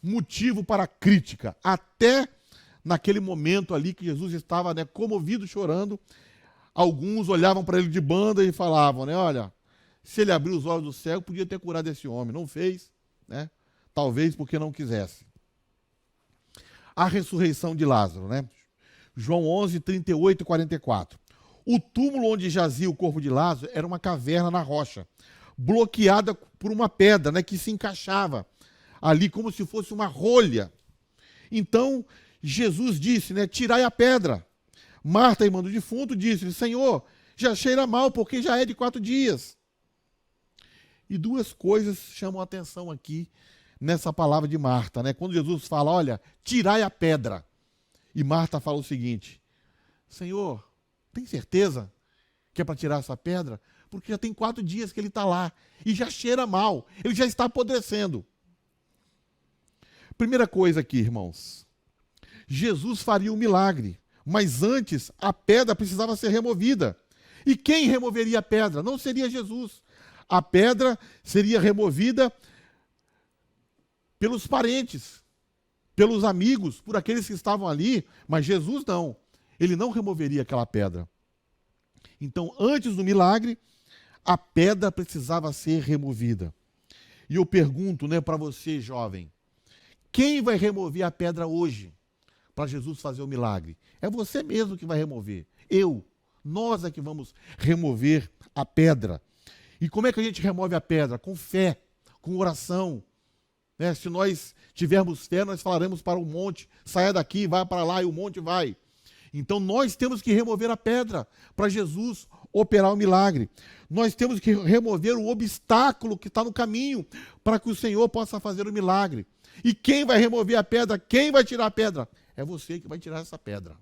motivo para crítica. Até naquele momento ali que Jesus estava, né, comovido, chorando, alguns olhavam para ele de banda e falavam, né, olha, se ele abriu os olhos do cego, podia ter curado esse homem. Não fez, né? Talvez porque não quisesse. A ressurreição de Lázaro, né? João 11, 38 e 44. O túmulo onde jazia o corpo de Lázaro era uma caverna na rocha, bloqueada por uma pedra, né, que se encaixava ali como se fosse uma rolha. Então, Jesus disse, né, tirai a pedra. Marta, irmã do defunto, disse, Senhor, já cheira mal, porque já é de 4 dias. E duas coisas chamam a atenção aqui nessa palavra de Marta, né? Quando Jesus fala, olha, tirai a pedra. E Marta fala o seguinte, Senhor, tem certeza que é para tirar essa pedra? Porque já tem 4 dias que ele está lá e já cheira mal, ele já está apodrecendo. Primeira coisa aqui, irmãos, Jesus faria um milagre, mas antes a pedra precisava ser removida. E quem removeria a pedra? Não seria Jesus. A pedra seria removida pelos parentes, pelos amigos, por aqueles que estavam ali, mas Jesus não. Ele não removeria aquela pedra. Então, antes do milagre, a pedra precisava ser removida. E eu pergunto, né, para você, jovem, quem vai remover a pedra hoje para Jesus fazer o milagre? É você mesmo que vai remover. Nós é que vamos remover a pedra. E como é que a gente remove a pedra? Com fé, com oração. Né? Se nós tivermos fé, nós falaremos para o monte, saia daqui, vai para lá e o monte vai. Então nós temos que remover a pedra para Jesus operar o milagre. Nós temos que remover o obstáculo que está no caminho para que o Senhor possa fazer o milagre. E quem vai remover a pedra? Quem vai tirar a pedra? É você que vai tirar essa pedra.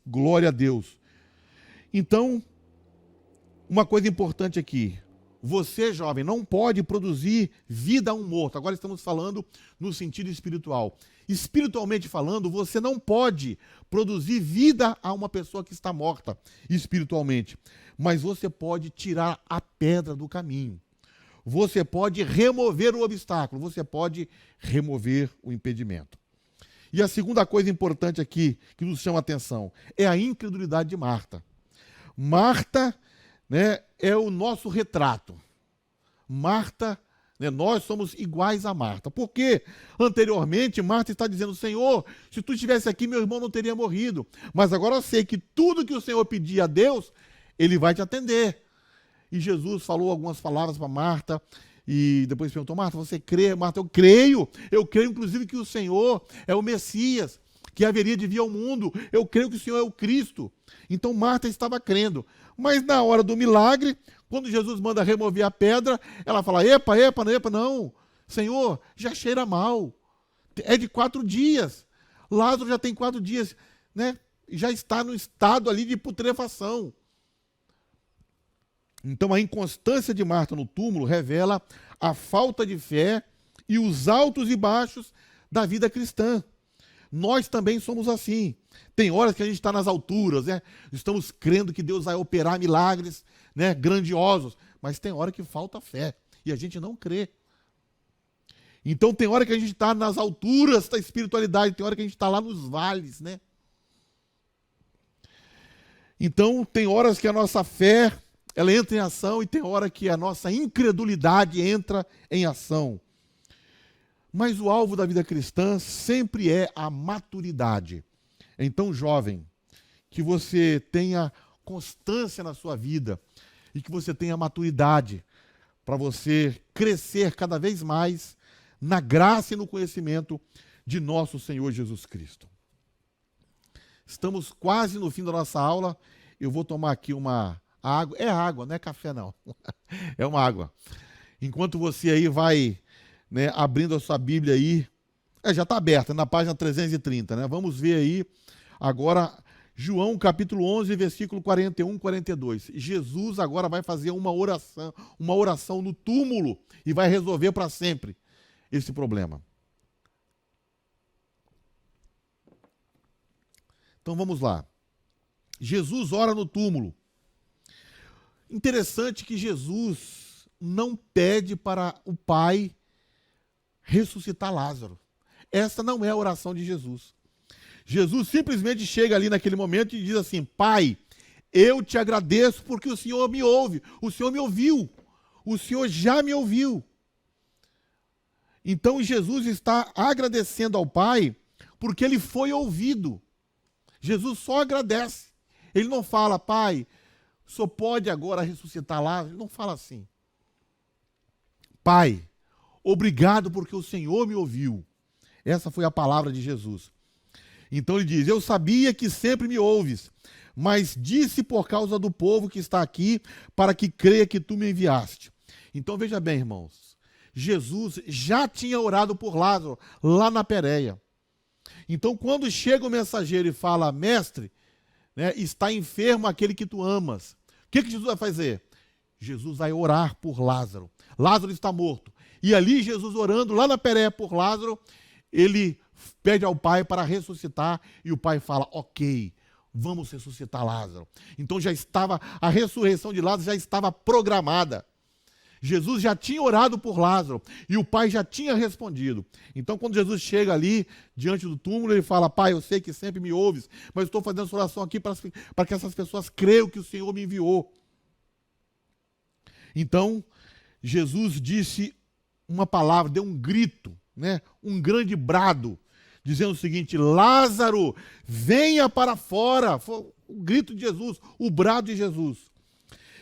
Glória a Deus. Então, uma coisa importante aqui. Você, jovem, não pode produzir vida a um morto. Agora estamos falando no sentido espiritual. Espiritualmente falando, você não pode produzir vida a uma pessoa que está morta espiritualmente. Mas você pode tirar a pedra do caminho. Você pode remover o obstáculo. Você pode remover o impedimento. E a segunda coisa importante aqui, que nos chama a atenção, é a incredulidade de Marta. Marta, né, é o nosso retrato. Marta, né, nós somos iguais a Marta. Porque anteriormente Marta está dizendo, Senhor, se tu estivesse aqui, meu irmão não teria morrido. Mas agora eu sei que tudo que o Senhor pedir a Deus, Ele vai te atender. E Jesus falou algumas palavras para Marta, e depois perguntou, Marta, você crê? Marta, eu creio inclusive que o Senhor é o Messias, que haveria de vir ao mundo, eu creio que o Senhor é o Cristo. Então Marta estava crendo. Mas na hora do milagre, quando Jesus manda remover a pedra, ela fala, epa, não, Senhor, já cheira mal, é de 4 dias, Lázaro já tem 4 dias, né? Já está no estado ali de putrefação. Então a inconstância de Marta no túmulo revela a falta de fé e os altos e baixos da vida cristã. Nós também somos assim. Tem horas que a gente está nas alturas, né? Estamos crendo que Deus vai operar milagres, né, grandiosos, mas tem hora que falta fé e a gente não crê. Então tem hora que a gente está nas alturas da espiritualidade, tem hora que a gente está lá nos vales, né? Então tem horas que a nossa fé ela entra em ação e tem hora que a nossa incredulidade entra em ação. Mas o alvo da vida cristã sempre é a maturidade. Então, jovem, que você tenha constância na sua vida e que você tenha maturidade para você crescer cada vez mais na graça e no conhecimento de nosso Senhor Jesus Cristo. Estamos quase no fim da nossa aula. Eu vou tomar aqui uma água. É água, não é café não. É uma água. Enquanto você aí vai, né, abrindo a sua Bíblia aí, já está aberta, na página 330, né? Vamos ver aí agora João capítulo 11, versículo 41, 42. Jesus agora vai fazer uma oração no túmulo e vai resolver para sempre esse problema. Então vamos lá. Jesus ora no túmulo. Interessante que Jesus não pede para o Pai ressuscitar Lázaro. Essa não é a oração de Jesus. Jesus simplesmente chega ali naquele momento e diz assim, Pai, eu te agradeço porque o Senhor me ouve, o Senhor me ouviu, o Senhor já me ouviu. Então Jesus está agradecendo ao Pai porque ele foi ouvido. Jesus só agradece. Ele não fala, Pai, o Senhor pode agora ressuscitar Lázaro? Ele não fala assim. Pai, obrigado porque o Senhor me ouviu. Essa foi a palavra de Jesus. Então ele diz, eu sabia que sempre me ouves, mas disse por causa do povo que está aqui, para que creia que tu me enviaste. Então veja bem, irmãos, Jesus já tinha orado por Lázaro lá na Pérea. Então quando chega o mensageiro e fala, mestre, né, está enfermo aquele que tu amas, o que Jesus vai fazer? Jesus vai orar por Lázaro. Lázaro está morto. E ali Jesus orando lá na Pérea por Lázaro, ele pede ao Pai para ressuscitar e o Pai fala, ok, vamos ressuscitar Lázaro. Então a ressurreição de Lázaro já estava programada. Jesus já tinha orado por Lázaro e o Pai já tinha respondido. Então quando Jesus chega ali diante do túmulo, ele fala, Pai, eu sei que sempre me ouves, mas estou fazendo essa oração aqui para que essas pessoas creiam que o Senhor me enviou. Então Jesus disse uma palavra, deu um grito, né? Um grande brado, dizendo o seguinte, Lázaro, venha para fora. Foi o grito de Jesus, o brado de Jesus.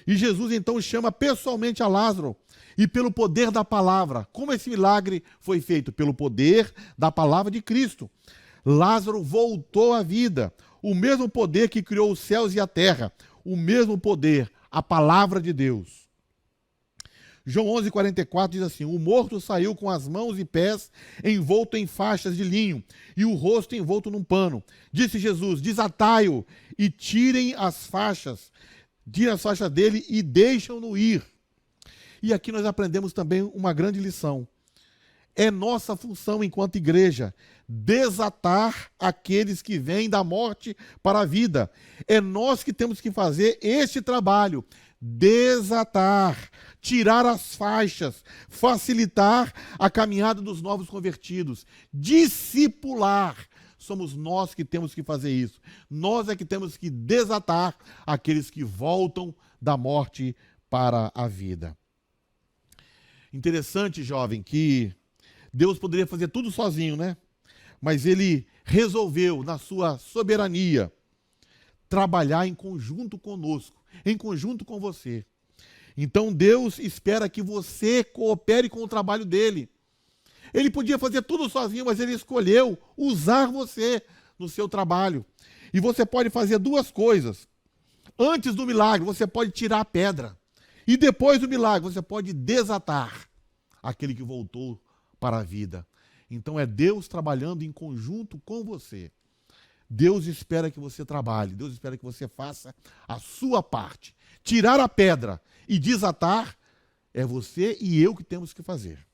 E Jesus então chama pessoalmente a Lázaro e pelo poder da palavra. Como esse milagre foi feito? Pelo poder da palavra de Cristo. Lázaro voltou à vida. O mesmo poder que criou os céus e a terra. O mesmo poder, a palavra de Deus. João 11,44 diz assim, o morto saiu com as mãos e pés envolto em faixas de linho e o rosto envolto num pano. Disse Jesus, desatai-o e tirem as faixas dele e deixam-no ir. E aqui nós aprendemos também uma grande lição. É nossa função enquanto igreja desatar aqueles que vêm da morte para a vida. É nós que temos que fazer este trabalho. Desatar, tirar as faixas, facilitar a caminhada dos novos convertidos, discipular. Somos nós que temos que fazer isso. Nós é que temos que desatar aqueles que voltam da morte para a vida. Interessante, jovem, que Deus poderia fazer tudo sozinho, né? Mas ele resolveu, na sua soberania, trabalhar em conjunto conosco, em conjunto com você. Então Deus espera que você coopere com o trabalho dele. Ele podia fazer tudo sozinho, mas ele escolheu usar você no seu trabalho. E você pode fazer duas coisas. Antes do milagre, você pode tirar a pedra. E depois do milagre, você pode desatar aquele que voltou para a vida. Então é Deus trabalhando em conjunto com você. Deus espera que você trabalhe, Deus espera que você faça a sua parte. Tirar a pedra e desatar é você e eu que temos que fazer.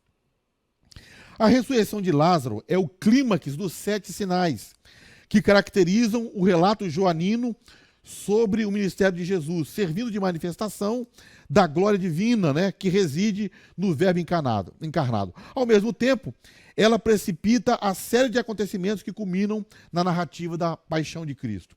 A ressurreição de Lázaro é o clímax dos 7 sinais que caracterizam o relato joanino sobre o ministério de Jesus, servindo de manifestação da glória divina, né, que reside no Verbo encarnado. Ao mesmo tempo, ela precipita a série de acontecimentos que culminam na narrativa da paixão de Cristo.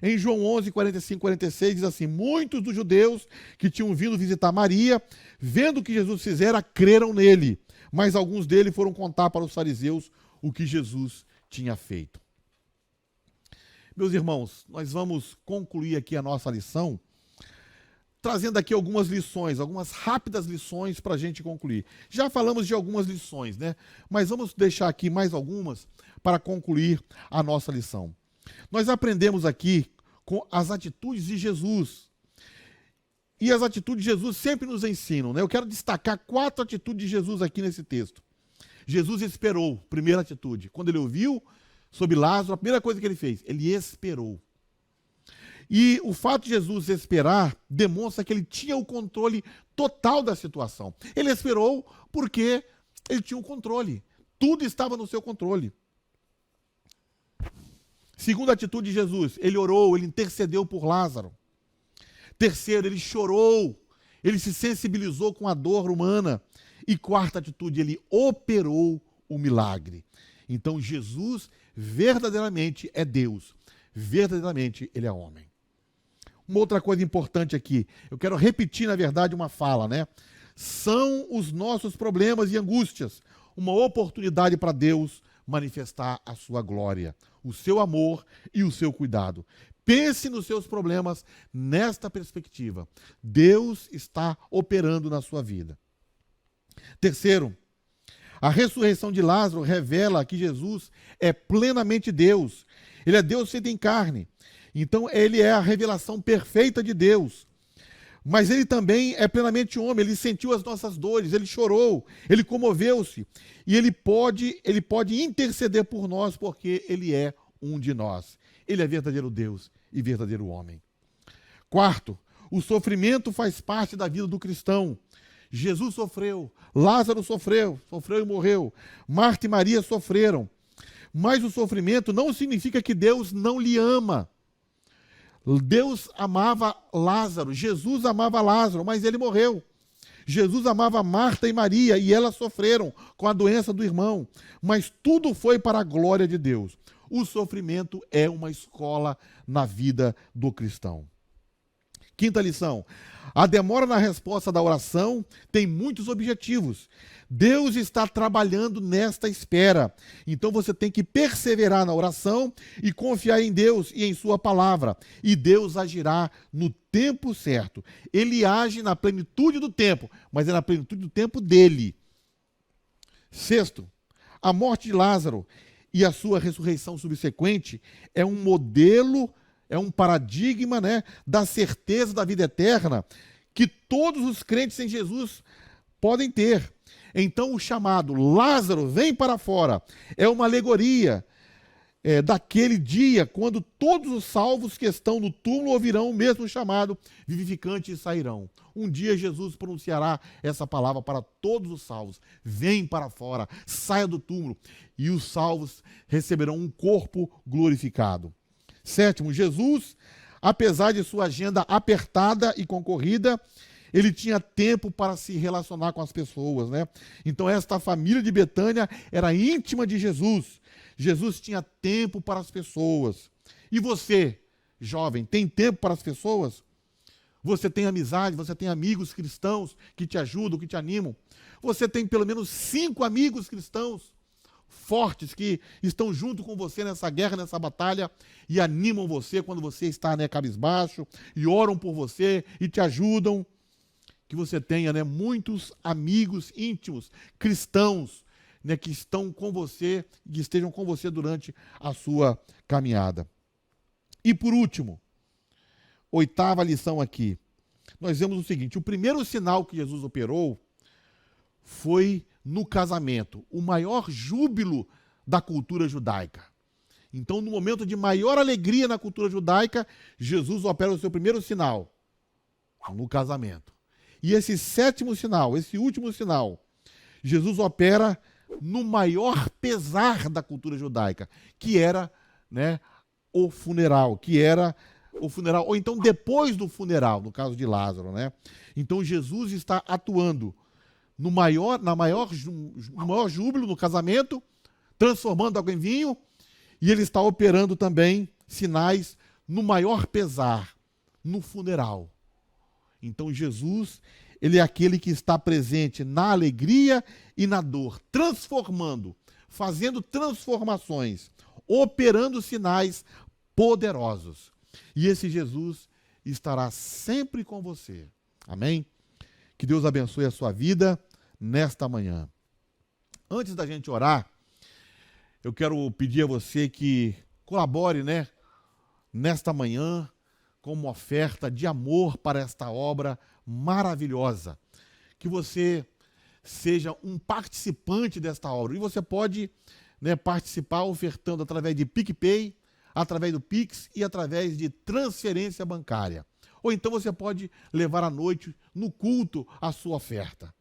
Em João 11, 45, 46, diz assim, muitos dos judeus que tinham vindo visitar Maria, vendo o que Jesus fizera, creram nele, mas alguns deles foram contar para os fariseus o que Jesus tinha feito. Meus irmãos, nós vamos concluir aqui a nossa lição, trazendo aqui algumas lições, algumas rápidas lições para a gente concluir. Já falamos de algumas lições, né? Mas vamos deixar aqui mais algumas para concluir a nossa lição. Nós aprendemos aqui com as atitudes de Jesus. E as atitudes de Jesus sempre nos ensinam, né? Eu quero destacar 4 atitudes de Jesus aqui nesse texto. Jesus esperou, primeira atitude. Quando ele ouviu sobre Lázaro, a primeira coisa que ele fez, ele esperou. E o fato de Jesus esperar demonstra que ele tinha o controle total da situação. Ele esperou porque ele tinha o controle. Tudo estava no seu controle. Segunda atitude de Jesus, ele orou, ele intercedeu por Lázaro. Terceiro, ele chorou, ele se sensibilizou com a dor humana. E quarta atitude, ele operou o milagre. Então Jesus verdadeiramente é Deus, verdadeiramente ele é homem. Uma outra coisa importante aqui, eu quero repetir, na verdade, uma fala, né? São os nossos problemas e angústias uma oportunidade para Deus manifestar a sua glória, o seu amor e o seu cuidado. Pense nos seus problemas nesta perspectiva. Deus está operando na sua vida. Terceiro, a ressurreição de Lázaro revela que Jesus é plenamente Deus. Ele é Deus feito em carne. Então, ele é a revelação perfeita de Deus. Mas ele também é plenamente homem. Ele sentiu as nossas dores, ele chorou, ele comoveu-se. E ele pode interceder por nós, porque ele é um de nós. Ele é verdadeiro Deus e verdadeiro homem. Quarto, o sofrimento faz parte da vida do cristão. Jesus sofreu, Lázaro sofreu e morreu. Marta e Maria sofreram. Mas o sofrimento não significa que Deus não lhe ama. Deus amava Lázaro, Jesus amava Lázaro, mas ele morreu. Jesus amava Marta e Maria e elas sofreram com a doença do irmão. Mas tudo foi para a glória de Deus. O sofrimento é uma escola na vida do cristão. Quinta lição. A demora na resposta da oração tem muitos objetivos. Deus está trabalhando nesta espera. Então você tem que perseverar na oração e confiar em Deus e em sua palavra. E Deus agirá no tempo certo. Ele age na plenitude do tempo, mas é na plenitude do tempo dele. Sexto, a morte de Lázaro e a sua ressurreição subsequente é um modelo, é um paradigma, né, da certeza da vida eterna que todos os crentes em Jesus podem ter. Então o chamado Lázaro vem para fora é uma alegoria daquele dia quando todos os salvos que estão no túmulo ouvirão o mesmo chamado vivificante e sairão. Um dia Jesus pronunciará essa palavra para todos os salvos. Vem para fora, saia do túmulo. E os salvos receberão um corpo glorificado. Sétimo, Jesus, apesar de sua agenda apertada e concorrida, ele tinha tempo para se relacionar com as pessoas, né? Então esta família de Betânia era íntima de Jesus. Jesus tinha tempo para as pessoas. E você, jovem, tem tempo para as pessoas? Você tem amizade, você tem amigos cristãos que te ajudam, que te animam. Você tem pelo menos 5 amigos cristãos fortes que estão junto com você nessa guerra, nessa batalha e animam você quando você está, né, cabisbaixo, e oram por você e te ajudam. Que você tenha, né, muitos amigos íntimos, cristãos, né, que estão com você, que estejam com você durante a sua caminhada. E por último, 8ª lição aqui, nós vemos o seguinte: o primeiro sinal que Jesus operou foi no casamento, o maior júbilo da cultura judaica. Então, no momento de maior alegria na cultura judaica, Jesus opera o seu primeiro sinal, no casamento. E esse 7º sinal, esse último sinal, Jesus opera no maior pesar da cultura judaica, que era, né, o funeral, ou então depois do funeral, no caso de Lázaro, né? Então Jesus está atuando no maior júbilo no casamento, transformando água em vinho, e ele está operando também sinais no maior pesar, no funeral. Então Jesus, ele é aquele que está presente na alegria e na dor, transformando, fazendo transformações, operando sinais poderosos. E esse Jesus estará sempre com você. Amém? Que Deus abençoe a sua vida nesta manhã. Antes da gente orar, eu quero pedir a você que colabore, né, nesta manhã com uma oferta de amor para esta obra maravilhosa. Que você seja um participante desta obra. E você pode, né, participar ofertando através de PicPay, através do Pix e através de transferência bancária. Ou então você pode levar à noite no culto a sua oferta.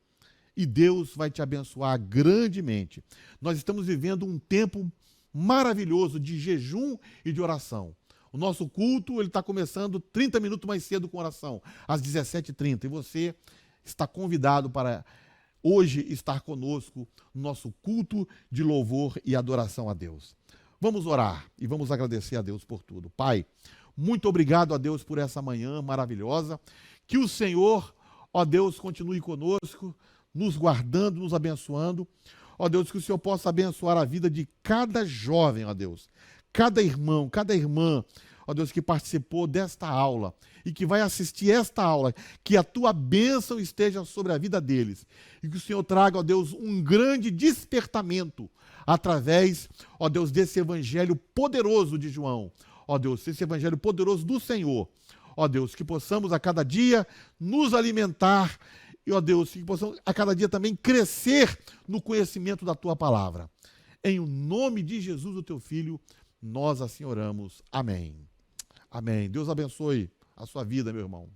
E Deus vai te abençoar grandemente. Nós estamos vivendo um tempo maravilhoso de jejum e de oração. O nosso culto está começando 30 minutos mais cedo com oração, às 17h30. E você está convidado para hoje estar conosco no nosso culto de louvor e adoração a Deus. Vamos orar e vamos agradecer a Deus por tudo. Pai, Muito obrigado, ó Deus, por essa manhã maravilhosa. Que o Senhor, ó Deus, continue conosco, nos guardando, nos abençoando. Ó Deus, que o Senhor possa abençoar a vida de cada jovem, ó Deus, cada irmão, cada irmã, ó Deus, que participou desta aula e que vai assistir esta aula, que a tua bênção esteja sobre a vida deles e que o Senhor traga, ó Deus, um grande despertamento através, ó Deus, desse evangelho poderoso de João, ó Deus, esse evangelho poderoso do Senhor, ó Deus, que possamos a cada dia nos alimentar e, ó Deus, que possamos a cada dia também crescer no conhecimento da tua palavra. Em o nome de Jesus, o teu Filho, nós assim oramos. Amém. Amém. Deus abençoe a sua vida, meu irmão.